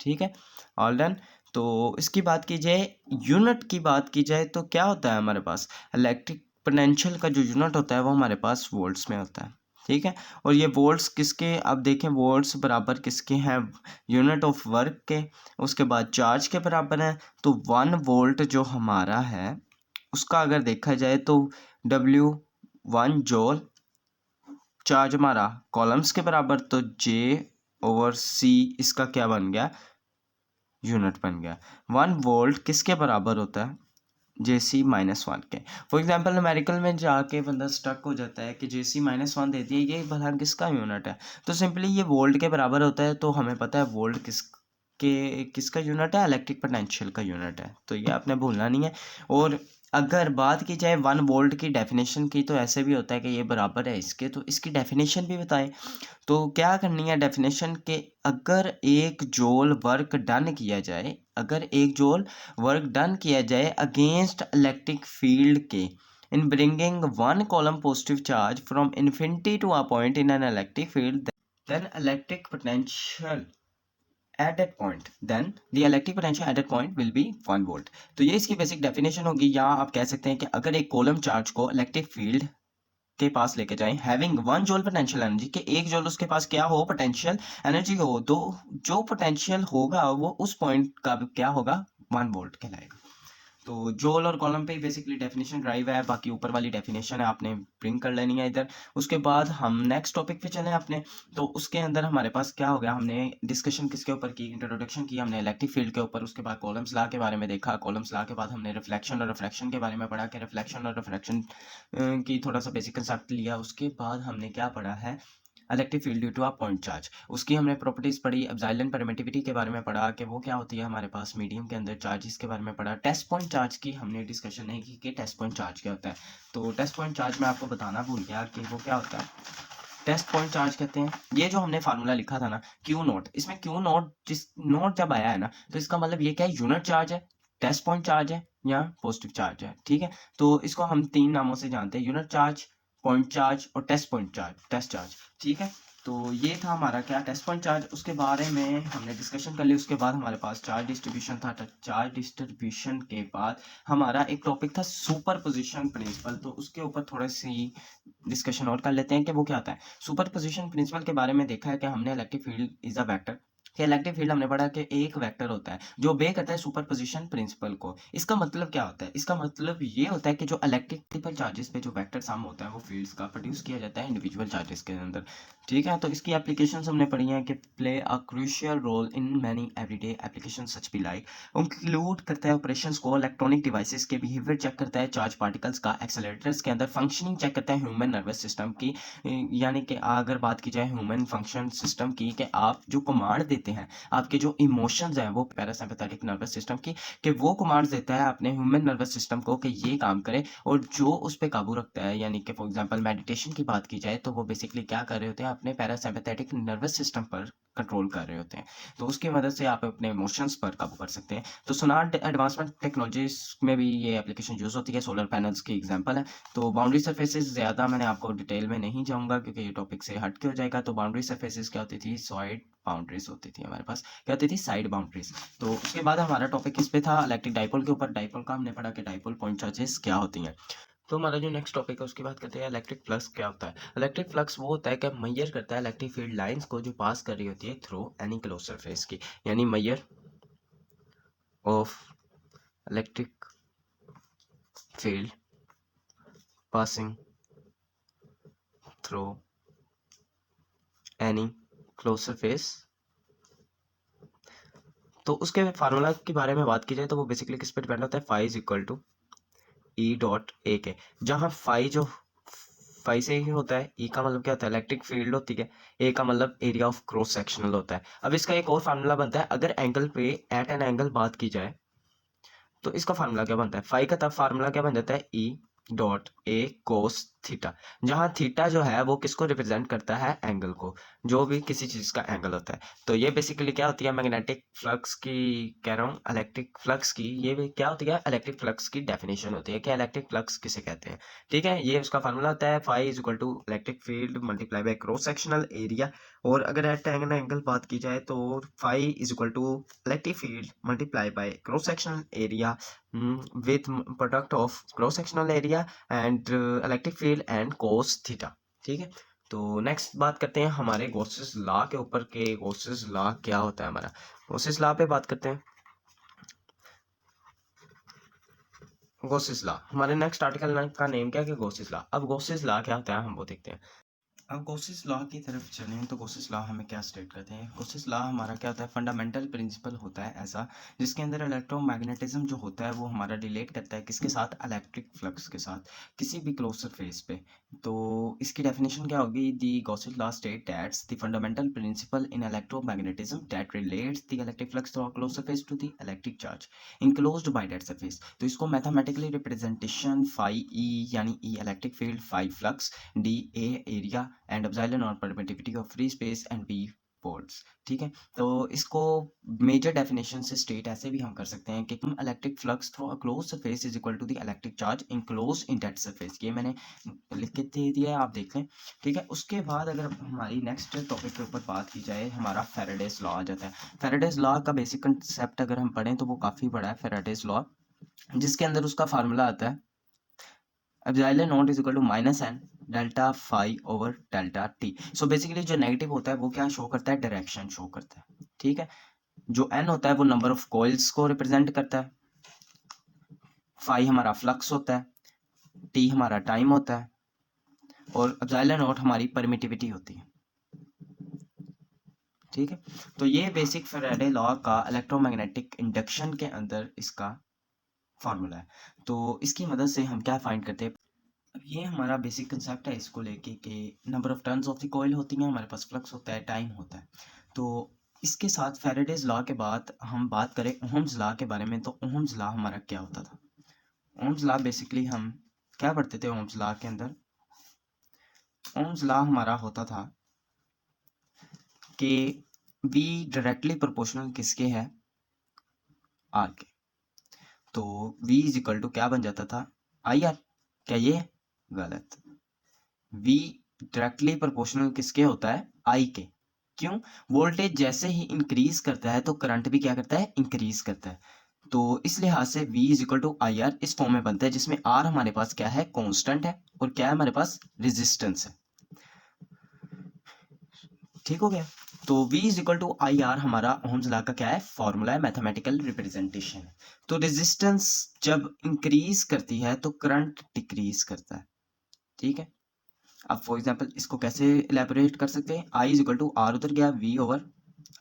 ठीक है, ऑल डन। तो इसकी बात की जाए, यूनिट की बात की जाए तो क्या होता है हमारे पास, इलेक्ट्रिक पोटेंशियल का जो यूनिट होता है वो हमारे पास वोल्ट्स में होता है। ठीक है, और ये वोल्ट्स किसके, अब देखें वोल्ट्स बराबर किसके हैं, यूनिट ऑफ वर्क के, उसके बाद चार्ज के बराबर है। तो 1 वोल्ट जो हमारा है उसका अगर देखा जाए तो W1 जॉल चार्ज हमारा कॉलम्स के बराबर, तो J/C इसका क्या बन गया, यूनिट बन गया। 1 वोल्ट किसके बराबर होता है, JC-1 के। फॉर एग्जाम्पल न्यूमेरिकल में जाके बंदा स्टक हो जाता है कि JC-1 दे दिया, ये भला किसका यूनिट है, तो सिंपली ये वोल्ट के बराबर होता है। तो हमें पता है वोल्ट किसका यूनिट है, इलेक्ट्रिक पोटेंशियल का यूनिट है, तो ये आपने भूलना नहीं है। और अगर बात की जाए 1 वोल्ट की डेफिनेशन की, तो ऐसे भी होता है कि ये बराबर है इसके, तो इसकी डेफिनेशन भी बताएं। तो क्या करनी है डेफिनेशन के, अगर 1 जूल वर्क डन किया जाए, अगर 1 जूल वर्क डन किया जाए अगेंस्ट इलेक्ट्रिक फील्ड के in bringing 1 column positive charge from infinity to a point in an electric field, then electric potential at that point then the electric potential at that point will be 1 volt। तो ये इसकी basic definition होगी। या आप कह सकते हैं कि अगर एक कॉलम चार्ज को इलेक्ट्रिक फील्ड के पास लेके जाएं हैविंग 1 जूल पोटेंशियल एनर्जी, के 1 जूल उसके पास क्या हो, पोटेंशियल एनर्जी हो, तो जो पोटेंशियल होगा वो उस पॉइंट का क्या होगा, 1 वोल्ट कहलाएगा। तो जूल और कॉलम पे बेसिकली डेफिनेशन ड्राइव है, बाकी ऊपर वाली डेफिनेशन है आपने ब्रिंग कर लेनी है इधर। उसके बाद हम नेक्स्ट टॉपिक पे चलें अपने। तो उसके अंदर हमारे पास क्या हो गया, हमने डिस्कशन किसके ऊपर की, इंट्रोडक्शन की हमने इलेक्ट्रिक फील्ड के ऊपर। उसके बाद कॉलम्स लॉ के बारे में देखा, कॉलम्स लॉ के बाद हमने रिफ्लेक्शन और रिफ्रैक्शन के बारे में पढ़ा कि रिफ्लेक्शन और रिफ्रैक्शन की थोड़ा सा बेसिक कंसेप्ट लिया। उसके बाद हमने क्या पढ़ा है, electric field due to a point charge, उसकी हमने प्रॉपर्टीज पढ़ी। एप्सिलॉन परमिटिविटी के बारे में पढ़ा कि वो क्या होती है हमारे पास मीडियम के अंदर, चार्जेस के बारे में पढ़ा। टेस्ट पॉइंट चार्ज की हमने डिस्कशन नहीं की कि टेस्ट पॉइंट चार्ज क्या होता है। तो टेस्ट पॉइंट चार्ज मैं आपको बताना भूल गया कि वो क्या होता है। टेस्ट पॉइंट चार्ज कहते हैं, ये जो हमने फार्मूला लिखा था ना क्यू नोट, इसमें क्यू नोट जिस नोट जब आया है ना, तो इसका मतलब ये क्या है, यूनिट चार्ज है, टेस्ट पॉइंट चार्ज है या पॉजिटिव चार्ज है। ठीक है, तो इसको हम 3 नामों से जानते हैं, यूनिट चार्ज, पॉइंट चार्ज और test point charge, test charge. ठीक है, तो ये था हमारा क्या, टेस्ट पॉइंट चार्ज। उसके बारे में हमने डिस्कशन कर ली। उसके बाद हमारे पास चार्ज डिस्ट्रीब्यूशन था। चार्ज डिस्ट्रीब्यूशन के बाद हमारा एक टॉपिक था सुपर पोजिशन प्रिंसिपल, तो उसके ऊपर थोड़ी सी डिस्कशन और कर लेते हैं कि वो क्या होता है। सुपर पोजिशन प्रिंसिपल के बारे में देखा है कि हमने electric field is a vector, कि इलेक्ट्रिक फील्ड हमने पढ़ा कि एक वेक्टर होता है जो बे करता है सुपर पोजिशन प्रिंसिपल को। इसका मतलब क्या होता है, इसका मतलब ये होता है कि जो इलेक्ट्रिकल चार्जेस पे जो वेक्टर सम होता है वो फील्ड्स का प्रोड्यूस किया जाता है इंडिविजुअल चार्जेस के अंदर। ठीक है, तो इसकी एप्लीकेशंस हमने पढ़ी हैं कि play a crucial role in many everyday applications such be like, include करता है ऑपरेशंस को, इलेक्ट्रॉनिक डिवाइसेस के बिहेवियर चेक करता है, चार्ज पार्टिकल्स का, एक्सेलरेटर्स के अंदर फंक्शनिंग चेक करता है ह्यूमन नर्वस सिस्टम की। यानी कि अगर बात की जाए ह्यूमन फंक्शन सिस्टम की, कि आप जो कमांड देते हैं, आपके जो इमोशंस हैं वो पैरासिम्पैथेटिक नर्वस सिस्टम की, कि वो कमांड देता है अपने ह्यूमन नर्वस सिस्टम को कि ये काम करे, और जो उस पर काबू रखता है, यानी कि फॉर एग्जांपल मेडिटेशन की बात की जाए तो वो बेसिकली क्या कर रहे होते हैं, अपने पैरासिम्पैथेटिक नर्वस सिस्टम पर कंट्रोल कर रहे होते हैं। तो उसकी मदद से आप अपने इमोशंस पर काबू कर सकते हैं। तो सोनार एडवांसमेंट टेक्नोलॉजीज में भी ये एप्लीकेशन यूज़ होती है, सोलर पैनल्स की एग्जांपल है। तो बाउंड्री सरफेसेस ज़्यादा मैंने आपको डिटेल में नहीं जाऊंगा क्योंकि ये टॉपिक से हट के हो जाएगा। तो बाउंड्री सरफेसेस क्या होती थी, सॉइड बाउंड्रीज होती थी हमारे पास, क्या होती थी, साइड बाउंड्रीज। तो उसके बाद हमारा टॉपिक किस पे था, इलेक्ट्रिक डाइपोल के ऊपर। डाइपोल का हमने पढ़ा कि डाइपोल पॉइंट चार्जेस क्या होती हैं। तो हमारा जो नेक्स्ट टॉपिक है उसकी बात करते हैं, इलेक्ट्रिक फ्लक्स क्या होता है। इलेक्ट्रिक फ्लक्स वो होता है कि मैयर करता है इलेक्ट्रिक फील्ड लाइंस को जो पास कर रही होती है थ्रू एनी क्लोज सरफेस की, यानी measure of electric field passing through any close surface. तो उसके फार्मूला के बारे में बात की जाए तो वो बेसिकली किस पे डिपेंड होता है, phi is equal to E dot A के, जहाँ फाई से ही होता है। ई का मतलब क्या होता है, इलेक्ट्रिक फील्ड होती है। ए का मतलब एरिया ऑफ क्रॉस सेक्शनल होता है। अब इसका एक और फार्मूला बनता है, अगर एंगल पे एट एन एंगल बात की जाए तो इसका फार्मूला क्या बनता है, फाई का तब फार्मूला क्या बन जाता है, ई डॉट ए कोस थीटा, जहां थीटा जो है वो किसको रिप्रेजेंट करता है, एंगल को, जो भी किसी चीज का एंगल होता है। तो ये बेसिकली क्या होती है, मैग्नेटिक फ्लक्स की कह रहा हूँ, इलेक्ट्रिक फ्लक्स की ये भी क्या होती है, इलेक्ट्रिक फ्लक्स की डेफिनेशन होती है कि इलेक्ट्रिक फ्लक्स किसे कहते हैं। ठीक है, ये उसका फार्मूला होता है, phi is equal to electric field multiply by cross sectional area. और अगर एट एंगल एंगल बात की जाए तो phi is equal to electric field multiply by cross sectional area with product of cross sectional area and electric field and cos theta। ठीक है, तो next बात करते हैं हमारे गॉसेस लॉ के ऊपर के गॉसेस लॉ क्या होता है हमारा। गॉसेस लॉ पे बात करते हैं। गॉसेस लॉ, हमारे नेक्स्ट आर्टिकल का नेम क्या है कि गॉसेस लॉ। अब गॉसेस लॉ क्या होता है हम वो देखते हैं। अब गॉसेस लॉ की तरफ चलें तो गॉसेस लॉ हमें क्या स्टेट करते हैं। गॉसेस लॉ हमारा क्या होता है, फंडामेंटल प्रिंसिपल होता है ऐसा जिसके अंदर इलेक्ट्रोमैग्नेटिज्म जो होता है वो हमारा रिलेट करता है किसके साथ, इलेक्ट्रिक फ्लक्स के साथ किसी भी क्लोज सरफेस पे। तो इसकी डेफिनेशन क्या होगी, the Gauss's law state that's the fundamental principle in electromagnetism that relates the electric flux through a close surface to the electric charge enclosed by that surface. तो इसको मैथमेटिकली रिप्रेजेंटेशन फाई ई यानी E electric field, phi flux, D A area and epsilon और permittivity of free space and B poles. ठीक है, तो इसको major definition से state ऐसे भी हम कर सकते हैं कि electric flux through a close surface is equal to the electric charge enclose in that surface. ये मैंने लिख के दे दिया है, आप देख लें। ठीक है, उसके बाद अगर हमारी नेक्स्ट टॉपिक के ऊपर बात की जाए, हमारा फैराडेज लॉ आ जाता है। फैराडेज लॉ का बेसिक कंसेप्ट अगर हम पढ़ें तो वो काफ़ी बड़ा है। फैराडेज लॉ जिसके अंदर उसका फार्मूला आता है epsilon naught is equal to minus N delta phi over delta T. So basically जो नेगेटिव होता है वो क्या शो करता है, डायरेक्शन शो करता है। ठीक है, जो एन होता है वो नंबर ऑफ कॉइल्स को रिप्रेजेंट करता है, फाई हमारा फ्लक्स होता है, टी हमारा टाइम होता है और एप्सिलॉन नॉट हमारी परमिटिविटी होती है। ठीक है, तो ये बेसिक फैराडे लॉ का इलेक्ट्रोमैग्नेटिक इंडक्शन के अंदर इसका फॉर्मूला है। तो इसकी मदद से हम क्या फाइंड करते हैं, अब ये हमारा बेसिक कंसेप्ट है इसको लेके कि number of turns of the coil होती हैं, हमारे पास फ्लक्स होता है, टाइम होता है। तो इसके साथ फैराडेज लॉ के बाद हम बात करें ओहम्स लॉ के बारे में, तो ओहम्स लॉ हमारा क्या होता था। ओहम्स लॉ बेसिकली हम क्या पढ़ते थे ओहम्स लॉ के अंदर, ओहम्स लॉ हमारा होता था कि V डायरेक्टली प्रोपोर्शनल किसके है, R के। तो V इज इक्वल टू क्या बन जाता था, IR। क्या ये गलत, V डायरेक्टली प्रोपोर्शनल किसके होता है, I के। क्यों, वोल्टेज जैसे ही इंक्रीज करता है तो करंट भी क्या करता है, इंक्रीज करता है। तो इस लिहाज से V is equal to I R इस फॉर्म में बनता है जिसमें R हमारे पास क्या है, कांस्टेंट है, और क्या है हमारे पास, रेजिस्टेंस है। ठीक हो गया, तो V is equal to I R हमारा ओहम्स लॉ का क्या है, फॉर्मूला है, मैथमेटिकल रिप्रेजेंटेशन। तो रेजिस्टेंस जब इंक्रीज करती है तो करंट डिक्रीज करता है। ठीक है, अब फॉर एग्जांपल इसको कैसे इलेबोरेट कर सकते हैं, I is equal to R उधर गया, V over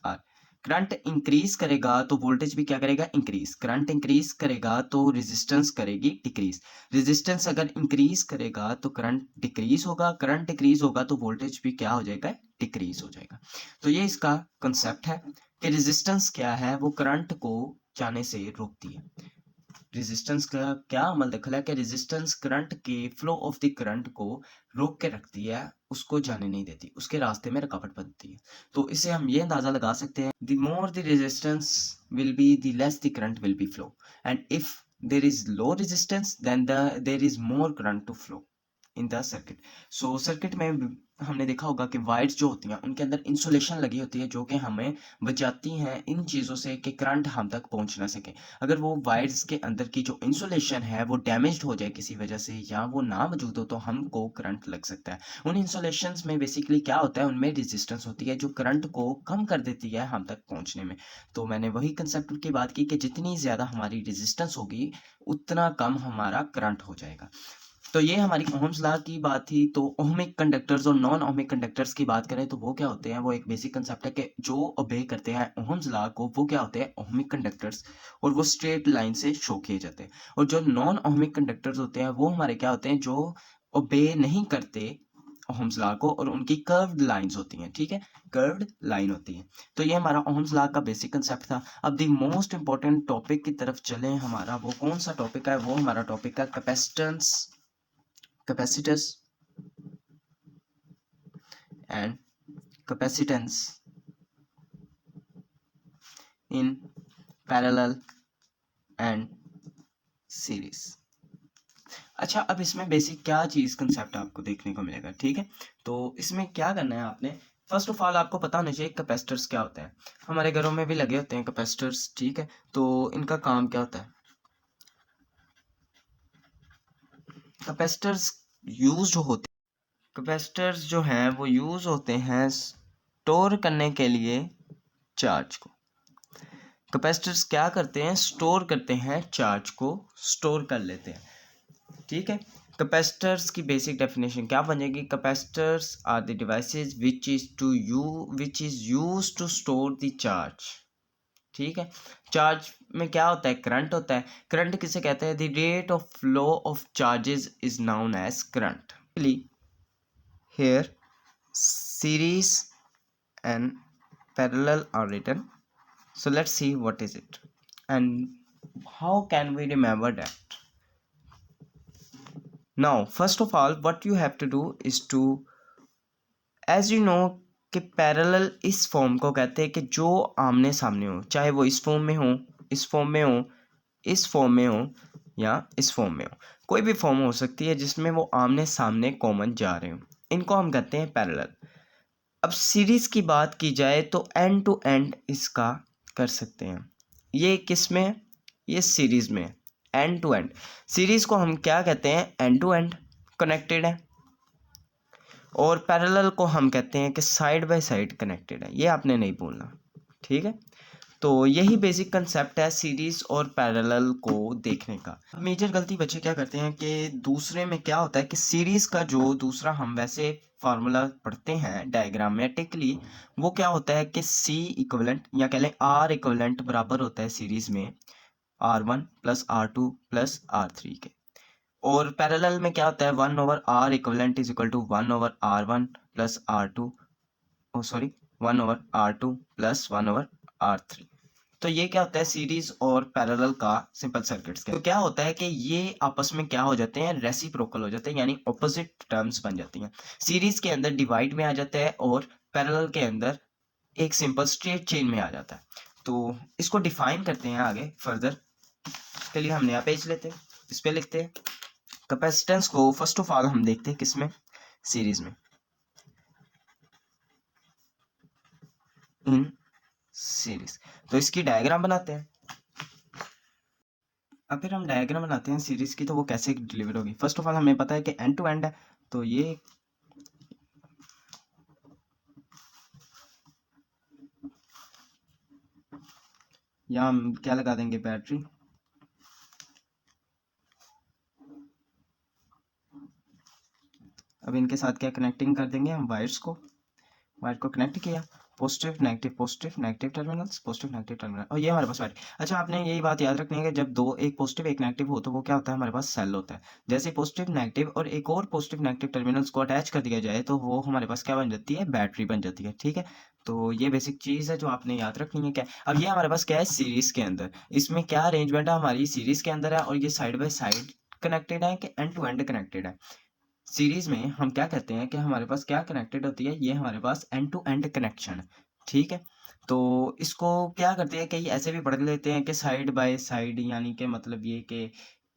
R. Current increase करेगा तो वोल्टेज भी क्या करेगा, इंक्रीज। करंट इंक्रीज करेगा तो रेजिस्टेंस करेगी डिक्रीज। रेजिस्टेंस अगर इंक्रीज करेगा तो करंट डिक्रीज होगा, करंट डिक्रीज होगा तो वोल्टेज भी क्या हो जाएगा, डिक्रीज हो जाएगा। तो ये इसका कंसेप्ट है कि रेजिस्टेंस क्या है, वो करंट को जाने से रोकती है। रेजिस्टेंस का क्या अमल दखल है कि रेजिस्टेंस करंट के फ्लो ऑफ द करंट को रोक के रखती है, उसको जाने नहीं देती, उसके रास्ते में रुकावट बनती है। तो इससे हम ये अंदाजा लगा सकते हैं, the more the resistance will be the less the current will be flow, and if there is low resistance then there is more current to flow in the circuit. So circuit में हमने देखा होगा कि wires जो होती हैं उनके अंदर इंसुलेशन लगी होती है जो कि हमें बचाती हैं इन चीज़ों से कि करंट हम तक पहुंच ना सके। अगर वो वायर्स के अंदर की जो इंसुलेशन है वो डैमेज्ड हो जाए किसी वजह से या वो ना मौजूद हो तो हमको करंट लग सकता है। उन इंसुलेशंस में बेसिकली क्या होता है, उनमें रेजिस्टेंस होती है जो करंट को कम कर देती है हम तक पहुंचने में। तो मैंने वही कंसेप्ट की बात की कि जितनी ज़्यादा हमारी रेजिस्टेंस होगी उतना कम हमारा करंट हो जाएगा। तो ये हमारी ओहम्स लॉ की बात थी। तो ओहमिक कंडक्टर्स और नॉन ओहमिक कंडक्टर्स की बात करें तो वो क्या होते हैं, वो एक बेसिक कंसेप्ट है कि जो ओबे करते हैं ओहम्स लॉ को वो क्या होते हैं, ओहमिक कंडक्टर्स, और वो स्ट्रेट लाइन से शो किए जाते हैं। और जो नॉन ओहमिक कंडक्टर्स होते हैं वो हमारे क्या होते हैं, जो ओबे नहीं करते ओहम्स लॉ को, और उनकी कर्व्ड लाइंस होती हैं। ठीक है, कर्व्ड लाइन होती है। तो ये हमारा ओहम्स लॉ का बेसिक कंसेप्ट था। अब द मोस्ट इंपॉर्टेंट टॉपिक की तरफ चलें, हमारा वो कौन सा टॉपिक है, वो हमारा टॉपिक है capacitance, capacitors and capacitance in parallel and series। अच्छा, अब इसमें बेसिक क्या चीज कंसेप्ट आपको देखने को मिलेगा। ठीक है, तो इसमें क्या करना है आपने, फर्स्ट ऑफ ऑल आपको पता होना चाहिए कैपेसिटर्स क्या होते हैं। हमारे घरों में भी लगे होते हैं कैपेसिटर्स। ठीक है, तो इनका काम क्या होता है, कैपेसिटर्स यूज होते कैपेसिटर्स जो हैं वो यूज होते हैं स्टोर करने के लिए चार्ज को। कैपेसिटर्स क्या करते हैं, स्टोर करते हैं, चार्ज को स्टोर कर लेते हैं, ठीक है। कैपेसिटर्स की बेसिक डेफिनेशन क्या बनेगी, capacitors are the devices which is used to store the charge, ठीक है। चार्ज में क्या होता है, करंट होता है। करंट किसे कहते हैं, the rate of flow of charges is known as current. Here series and parallel are written, so let's see what is it and how can we remember that. Now first of all what you have to do is to, as you know कि parallel इस form को कहते हैं कि जो आमने सामने हो, चाहे वो इस फॉर्म में हो, इस फॉर्म में हो, इस फॉर्म में हो या इस फॉर्म में हो, कोई भी फॉर्म हो सकती है जिसमें वो आमने सामने कॉमन जा रहे हो, इनको हम कहते हैं पैरेलल। अब सीरीज की बात की जाए तो एंड टू एंड इसका कर सकते हैं। ये किस में है, ये सीरीज में है, एंड टू एंड। सीरीज को हम क्या कहते हैं, एंड टू एंड कनेक्टेड है, और पैरेलल को हम कहते हैं कि साइड बाय साइड कनेक्टेड है। ये आपने नहीं भूलना, ठीक है। तो यही बेसिक कंसेप्ट है सीरीज और पैरेलल को देखने का। मेजर गलती बच्चे क्या करते हैं कि दूसरे में क्या होता है कि सीरीज का जो दूसरा हम वैसे फार्मूला पढ़ते हैं डायग्रामेटिकली, वो क्या होता है कि सी इक्विवेलेंट या कह लें आर इक्विवेलेंट बराबर होता है सीरीज में R1 plus R2 plus R3 के, और पैरेलल में क्या होता है 1/R equivalent is equal to 1/R1 plus R2, oh sorry 1/R2 plus 1/R3। तो ये क्या होता है सीरीज और पैरेलल का सिंपल सर्किट्स का। तो क्या होता है कि ये आपस में क्या हो जाते हैं, रेसिप्रोकल हो जाते हैं, यानी ऑपोजिट टर्म्स बन जाती हैं। सीरीज के अंदर डिवाइड में आ जाता है और पैरेलल के अंदर एक सिंपल स्ट्रेट चेन में आ जाता है। तो इसको डिफाइन करते हैं आगे फर्दर। के लिए हम नया पेज लेते हैं, इस पे लिखते हैं कैपेसिटेंस को। फर्स्ट ऑफ ऑल हम देखते हैं किसमें, सीरीज में, इन सीरीज। तो इसकी डायग्राम बनाते हैं। अब फिर हम डायग्राम बनाते हैं सीरीज की, तो वो कैसे डिलीवर होगी। फर्स्ट ऑफ ऑल हमें पता है कि एंड टू एंड है, तो ये यहाँ हम क्या लगा देंगे, बैटरी। अब इनके साथ क्या कनेक्टिंग कर देंगे हम, वायर्स को, वायर को कनेक्ट किया, positive negative terminals, positive negative terminal, और ये हमारे पास बैटरी। अच्छा आपने यही बात याद रखनी है कि जब दो, एक पॉजिटिव एक नेगेटिव हो, तो वो क्या होता है, हमारे पास सेल होता है। जैसे पॉजिटिव नेगेटिव और एक और पॉजिटिव नेगेटिव टर्मिनल्स को अटैच कर दिया जाए, तो वो हमारे पास क्या बन जाती है, बैटरी बन जाती है, ठीक है। तो ये बेसिक चीज़ है जो आपने याद रखनी है। क्या अब ये हमारे पास क्या है सीरीज के अंदर, इसमें क्या अरेंजमेंट है, हमारी सीरीज के अंदर है, और ये साइड बाय साइड कनेक्टेड है कि एंड टू एंड कनेक्टेड है। सीरीज में हम क्या कहते हैं कि हमारे पास क्या कनेक्टेड होती है, ये हमारे पास एंड टू एंड कनेक्शन है, ठीक है। तो इसको क्या करते हैं, कई ऐसे भी पढ़ लेते हैं कि साइड बाय साइड, यानी कि मतलब ये कि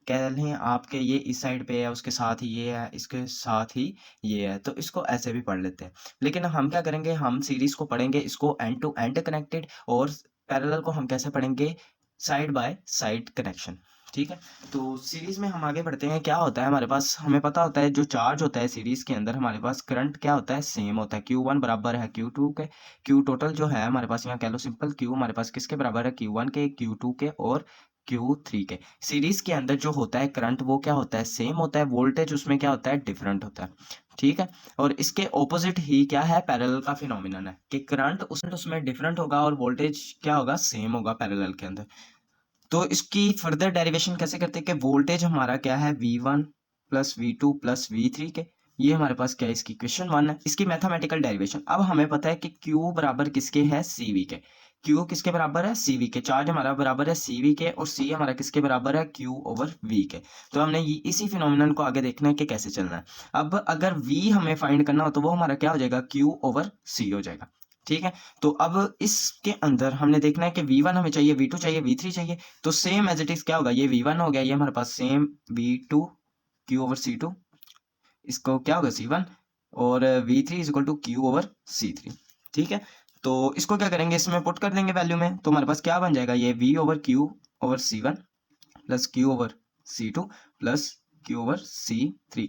कह लें आपके ये इस साइड पे है, उसके साथ ही ये है, इसके साथ ही ये है, तो इसको ऐसे भी पढ़ लेते हैं। लेकिन हम क्या करेंगे, हम सीरीज को पढ़ेंगे इसको एंड टू एंड कनेक्टेड, और पैरेलल को हम कैसे पढ़ेंगे, साइड बाय साइड कनेक्शन, ठीक है। तो सीरीज में हम आगे बढ़ते हैं। क्या होता है हमारे पास, हमें पता होता है जो चार्ज होता है सीरीज के अंदर, हमारे पास करंट क्या होता है, सेम होता है। Q1 बराबर है Q2 के। Q टोटल जो है हमारे पास, यहाँ कह लो सिंपल Q हमारे पास किसके बराबर है, Q1 के, Q2 के और Q3 के। सीरीज के अंदर जो होता है करंट, वो क्या होता है, सेम होता है। वोल्टेज उसमें क्या होता है, डिफरेंट होता है, ठीक है। और इसके ऑपोजिट ही क्या है, पैरेलल का फिनोमिनन है कि करंट उसमें डिफरेंट होगा और वोल्टेज क्या होगा, सेम होगा पैरेलल के अंदर। तो इसकी फर्दर डेरिवेशन कैसे करते हैं कि वोल्टेज हमारा क्या है, V1 plus V2 plus V3 के, ये हमारे पास क्या है, इसकी क्वेश्चन 1 है। इसकी मैथमेटिकल डेरिवेशन, अब हमें पता है कि Q बराबर किसके है, CV के। Q किसके बराबर है, CV के। चार्ज हमारा बराबर है CV के, और C हमारा किसके बराबर है, Q ओवर V के। तो हमने इसी फिनोमिनन को आगे देखना है कि कैसे चलना है। अब अगर V हमें फाइंड करना हो, तो वो हमारा क्या हो जाएगा, Q ओवर C हो जाएगा, ठीक है। तो अब इसके अंदर हमने देखना है कि V1 हमें चाहिए, V2 चाहिए, V3 चाहिए। तो सेम एज इट इज क्या होगा, ये V1 हो गया, ये हमारे पास same V2 Q over C2, इसको क्या होगा C1, और V3 is equal to Q over C3, ठीक है। तो इसको क्या करेंगे, इसमें पुट कर देंगे वैल्यू में, तो हमारे पास क्या बन जाएगा, ये V over Q over C1 plus Q over C2 plus Q over C3,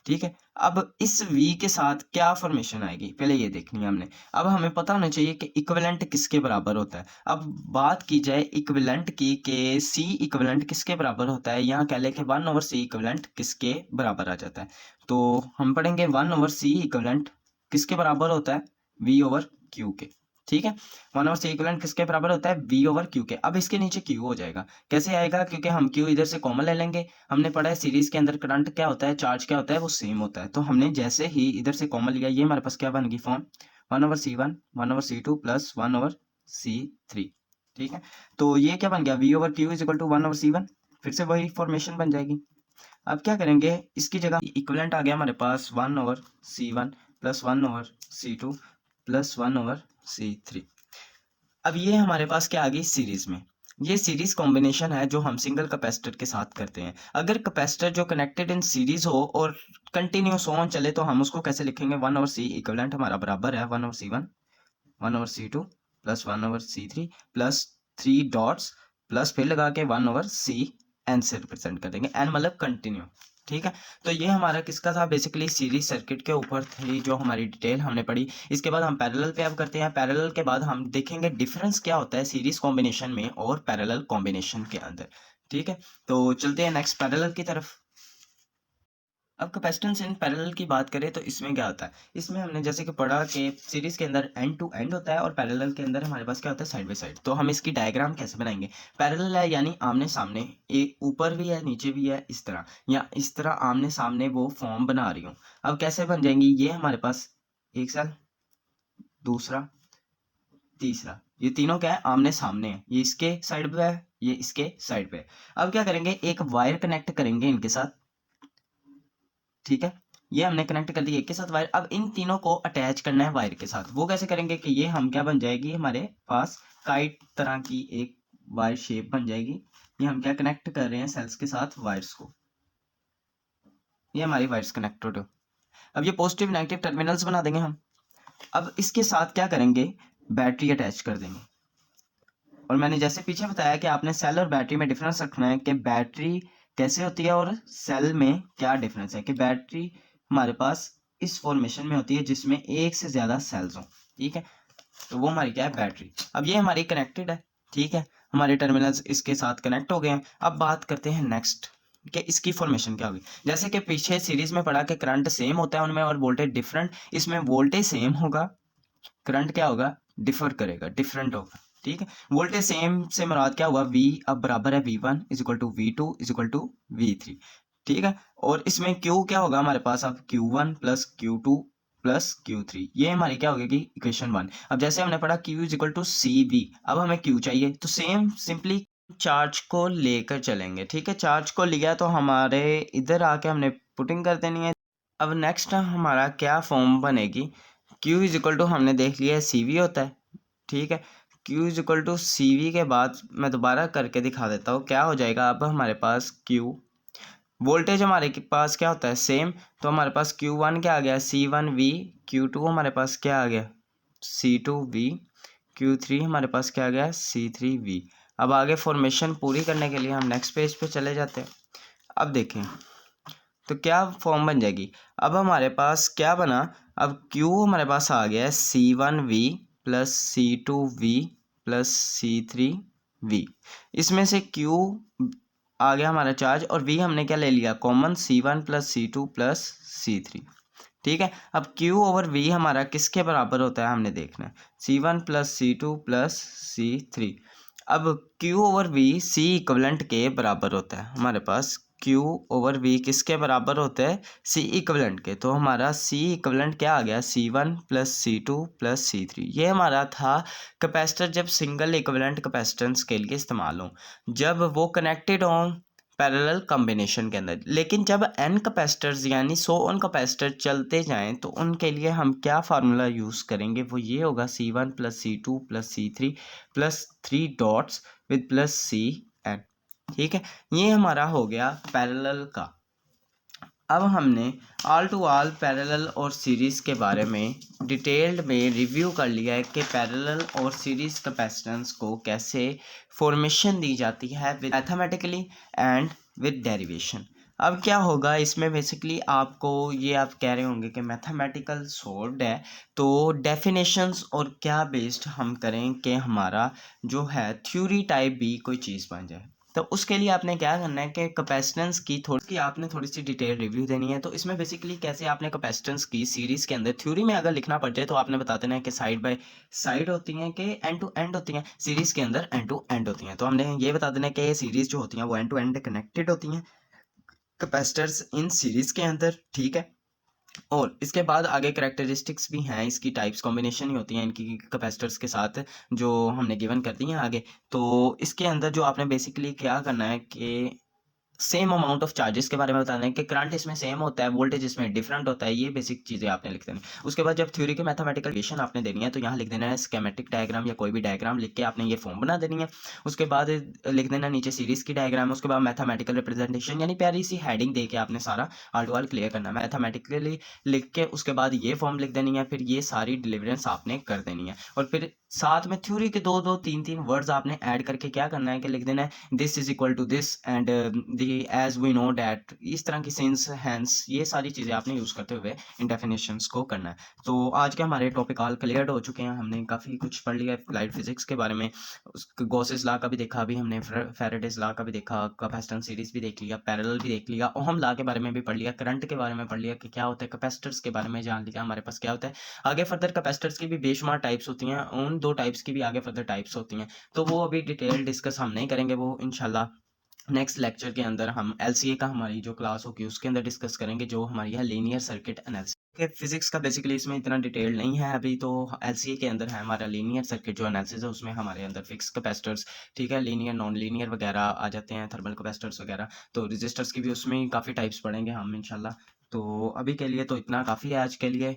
ठीक है। अब इस V के साथ क्या फॉर्मेशन आएगी पहले ये देखनी है हमने। अब हमें पता होना चाहिए कि इक्विवेलेंट किसके बराबर होता है। अब बात की जाए इक्विवेलेंट की कि C इक्विवेलेंट किसके बराबर होता है, यहाँ कह ले कि 1/C इक्विवेलेंट किसके बराबर आ जाता है। तो हम पढ़ेंगे 1/C इक्विवेलेंट किसके बराबर होता है, V/Q के। ठीक है, 1/C इक्विवेलेंट किसके बराबर होता है, V/Q के। अब इसके नीचे Q हो जाएगा, कैसे आएगा, क्योंकि हम Q इधर से कॉमन ले लेंगे। हमने पढ़ा है सीरीज के अंदर करंट क्या होता है, चार्ज क्या होता है, वो सेम होता है। तो हमने जैसे ही इधर से कॉमन लिया, ये हमारे पास क्या बन गई form, 1/C1 1/C2 plus 1/C3। ठीक है, तो ये क्या बन गया, V/Q is equal to 1/C1। फिर से वही फॉर्मेशन बन जाएगी। अब क्या करेंगे, इसकी जगह इक्विवेलेंट आ गया हमारे पास 1/C1 plus 1/C2 plus 1/C3। अब ये हमारे पास क्या आ गई सीरीज में। ये सीरीज कॉम्बिनेशन है जो हम सिंगल कैपेसिटर के साथ करते हैं। अगर कैपेसिटर जो कनेक्टेड इन सीरीज हो और कंटिन्यूस ऑन चले तो हम उसको कैसे लिखेंगे, 1/C इक्विवेलेंट हमारा बराबर है 1/C1 1/C2 plus 1/C3 plus 3 dots plus फिर लगा के 1/CN से रिप्रेजेंट कर देंगे, एन मतलब कंटिन्यू। ठीक है, तो ये हमारा किसका था, बेसिकली सीरीज सर्किट के ऊपर थी जो हमारी डिटेल हमने पढ़ी। इसके बाद हम पैरेलल पे अब करते हैं। पैरेलल के बाद हम देखेंगे डिफरेंस क्या होता है सीरीज कॉम्बिनेशन में और पैरेलल कॉम्बिनेशन के अंदर। ठीक है, तो चलते हैं नेक्स्ट पैरेलल की तरफ। अब कैपेसिटेंस इन पैरेलल की बात करें तो इसमें क्या होता है, इसमें हमने जैसे कि पढ़ा कि सीरीज के अंदर एंड टू एंड होता है और पैरेलल के अंदर हमारे पास क्या होता है, साइड बाय साइड। तो हम इसकी डायग्राम कैसे बनाएंगे, पैरेलल है यानी आमने सामने, एक ऊपर भी है नीचे भी है, इस तरह या इस तरह आमने सामने वो फॉर्म बना रही हूँ। अब कैसे बन जाएंगी, ये हमारे पास एक सेल, दूसरा, तीसरा, ये तीनों क्या है, आमने सामने है, ये इसके साइड पे है, ये इसके साइड पे है। अब क्या करेंगे, एक वायर कनेक्ट करेंगे इनके साथ। ठीक है, ये हमने कनेक्ट कर दिया एक के साथ वायर। अब इन तीनों को अटैच करना है वायर के साथ। वो कैसे करेंगे कि ये हम क्या बन जाएगी हमारे पास काइट तरह की एक वायर शेप बन जाएगी। ये हम क्या कनेक्ट कर रहे हैं सेल्स के साथ वायर्स को, ये हमारी वायर्स कनेक्टेड हो। अब ये पॉजिटिव नेगेटिव टर्मिनल्स बना देंगे हम। अब इसके साथ क्या करेंगे, बैटरी अटैच कर देंगे। और मैंने जैसे पीछे बताया कि आपने सेल और बैटरी में डिफरेंस रखना है कि बैटरी कैसे होती है और सेल में क्या डिफरेंस है। कि बैटरी हमारे पास इस फॉर्मेशन में होती है जिसमें एक से ज्यादा सेल्स हों। ठीक है, तो वो हमारी क्या है, बैटरी। अब ये हमारी कनेक्टेड है। ठीक है, हमारे टर्मिनल्स इसके साथ कनेक्ट हो गए हैं। अब बात करते हैं नेक्स्ट कि इसकी फॉर्मेशन क्या होगी। जैसे कि पीछे सीरीज में पढ़ा कि करंट सेम होता है उनमें और वोल्टेज डिफरेंट। इसमें वोल्टेज सेम होगा, करंट क्या होगा, डिफर करेगा, डिफरेंट होगा। ठीक है, वोल्टेज सेम से मुराद क्या हुआ, V अब बराबर है V1 is equal to V2 is equal to V3। ठीक है, और इसमें Q क्या होगा हमारे पास, अब Q1 plus Q2 plus Q3, ये हमारी क्या होगी इक्वेशन 1। अब जैसे हमने पढ़ा Q is equal to CV, अब हमें Q चाहिए तो सेम सिंपली चार्ज को लेकर चलेंगे। ठीक है, चार्ज को लिया तो हमारे इधर आके हमने पुटिंग कर देनी है। अब नेक्स्ट हमारा क्या फॉर्म बनेगी, Q इज इक्वल टू हमने देख लिया है CV होता है। ठीक है, Q is equal to CV के बाद मैं दोबारा करके दिखा देता हूँ क्या हो जाएगा। अब हमारे पास Q वोल्टेज हमारे के पास क्या होता है सेम, तो हमारे पास Q1 क्या आ गया, C1V, Q2 हमारे पास क्या आ गया, C2V, Q3 हमारे पास क्या आ गया, C3V। अब आगे फॉर्मेशन पूरी करने के लिए हम नेक्स्ट पेज पे चले जाते हैं। अब देखें तो क्या फॉर्म बन जाएगी। अब हमारे पास क्या बना, अब Q हमारे पास आ गया है C1V plus C2V plus C3V। इसमें से Q आ गया हमारा चार्ज और V हमने क्या ले लिया common, C1 plus C2 plus C3। ठीक है, अब Q/V हमारा किसके बराबर होता है हमने देखना है, C1 plus C2 plus C3। अब Q/V C इक्विवेलेंट के बराबर होता है हमारे पास, Q/V किसके बराबर होता है, C इक्विवेलेंट के। तो हमारा C इक्विवेलेंट क्या आ गया, C1 plus C2 plus C3। ये हमारा था कैपेसिटर जब सिंगल इक्विवेलेंट कैपेसिटेंस के लिए इस्तेमाल हो, जब वो कनेक्टेड हों पैरेलल कॉम्बिनेशन के अंदर। लेकिन जब n कैपेसिटर्स यानी 100 ओम कैपेसिटर चलते जाएं तो उनके लिए हम क्या फार्मूला यूज़ करेंगे, वो ये होगा C1 plus C2 plus C3 plus 3 dots with plus CN। ठीक है, ये हमारा हो गया पैरेलल का। अब हमने ऑल टू ऑल पैरेलल और सीरीज़ के बारे में डिटेल्ड में रिव्यू कर लिया है कि पैरेलल और सीरीज़ कैपेसिटेंस को कैसे फॉर्मेशन दी जाती है with mathematically and with derivation. अब क्या होगा इसमें बेसिकली आपको ये आप कह रहे होंगे कि मैथमेटिकल सॉल्व्ड है, तो डेफिनेशंस और क्या बेस्ड हम करें कि हमारा जो है थ्योरी टाइप भी कोई चीज़ बन जाए। तो उसके लिए आपने क्या करना है कि कैपेसिटेंस की आपने थोड़ी सी डिटेल रिव्यू देनी है। तो इसमें बेसिकली कैसे आपने कैपेसिटेंस की सीरीज़ के अंदर थ्योरी में अगर लिखना पड़ जाए तो आपने बता देना है कि साइड बाय साइड होती हैं कि एंड टू एंड होती हैं, सीरीज़ के अंदर एंड टू एंड होती हैं। तो हमने ये बता देना है कि ये सीरीज़ जो होती हैं वो एंड टू एंड कनेक्टेड होती हैं कैपेसिटर्स इन सीरीज के अंदर, ठीक है। और इसके बाद आगे करैक्टरिस्टिक्स भी हैं, इसकी टाइप्स कॉम्बिनेशन ही होती हैं इनकी कैपेसिटर्स के साथ जो हमने गिवन कर दी हैं आगे। तो इसके अंदर जो आपने बेसिकली क्या करना है कि सेम अमाउंट ऑफ चार्जेस के बारे में बताना है कि करंट इसमें सेम होता है, वोल्टेज इसमें डिफरेंट होता है, ये बेसिक चीज़ें आपने लिख देनी। उसके बाद जब थ्योरी के मैथमेटिकल इक्वेशन आपने देनी है तो यहाँ लिख देना है स्कीमेटिक डायग्राम या कोई भी डायग्राम लिख के आपने ये फॉर्म बना देनी है। उसके बाद लिख देना नीचे सीरीज की डायग्राम, उसके बाद मैथमेटिकल रिप्रेजेंटेशन यानी प्यारी सी हेडिंग दे के आपने सारा आर्ट वाल क्लियर करना है मैथमेटिकली लिख के। उसके बाद ये फॉर्म लिख देनी है, फिर ये सारी डिलीवरेंस आपने कर देनी है। और फिर साथ में थ्योरी के दो दो तीन तीन वर्ड्स आपने ऐड करके क्या करना है कि लिख देना है this is equal to this and the as we know that, इस तरह की सिंस हैंस, ये सारी चीज़ें आपने यूज़ करते हुए इन डेफिनेशंस को करना है। तो आज के हमारे टॉपिक ऑल क्लियर हो चुके हैं, हमने काफ़ी कुछ पढ़ लिया अप्लाइड फिजिक्स के बारे में। गॉसेस लॉ का भी देखा, अभी हमने फैराडेज लॉ का भी देखा, कैपेसिटेंस सीरीज भी देख लिया, पैरेलल भी देख लिया, ओहम लॉ के बारे में भी पढ़ लिया, करंट के बारे में पढ़ लिया कि क्या होता है, कैपेसिटर्स के बारे में जान लिया हमारे पास क्या होता है। आगे फर्दर कैपेसिटर्स की भी बेशुमार टाइप्स होती हैं, उन दो टाइप्स की भी आगे फर्दर टाइप्स होती हैं, तो वो अभी डिटेल डिस्कस हम नहीं करेंगे, वो इंशाल्लाह नेक्स्ट लेक्चर के अंदर हम एलसीए का हमारी जो क्लास होगी उसके अंदर डिस्कस करेंगे, जो हमारी है लीनियर सर्किट एनालिसिस के। फिजिक्स का बेसिकली इसमें इतना डिटेल नहीं है अभी, तो एलसीए के अंदर है हमारा लीनियर सर्किट जो एनालिसिस है, उसमें हमारे अंदर फिक्स कैपेसिटर्स, ठीक है, लीनियर नॉन लीनियर वगैरह आ जाते हैं, थर्मल कैपेसिटर्स वगैरह। तो रजिस्टर्स की भी उसमें काफ़ी टाइप्स पढ़ेंगे हम इंशाल्लाह। तो अभी के लिए तो इतना काफ़ी है आज के लिए,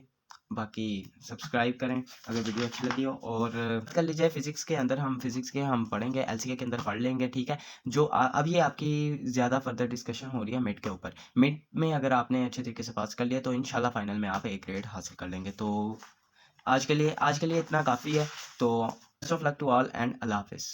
बाकी सब्सक्राइब करें अगर वीडियो अच्छी लगी हो, और कर लीजिए फिजिक्स के अंदर हम फिजिक्स के हम पढ़ेंगे, एलसीए के अंदर पढ़ लेंगे, ठीक है। जो अब ये आपकी ज़्यादा फर्दर डिस्कशन हो रही है मिड के ऊपर, मिड में अगर आपने अच्छे तरीके से पास कर लिया तो इंशाल्लाह फाइनल में आप एक ग्रेड हासिल कर लेंगे। तो आज के लिए इतना काफ़ी है। तो best of luck to all and अल्लाह हाफिज़।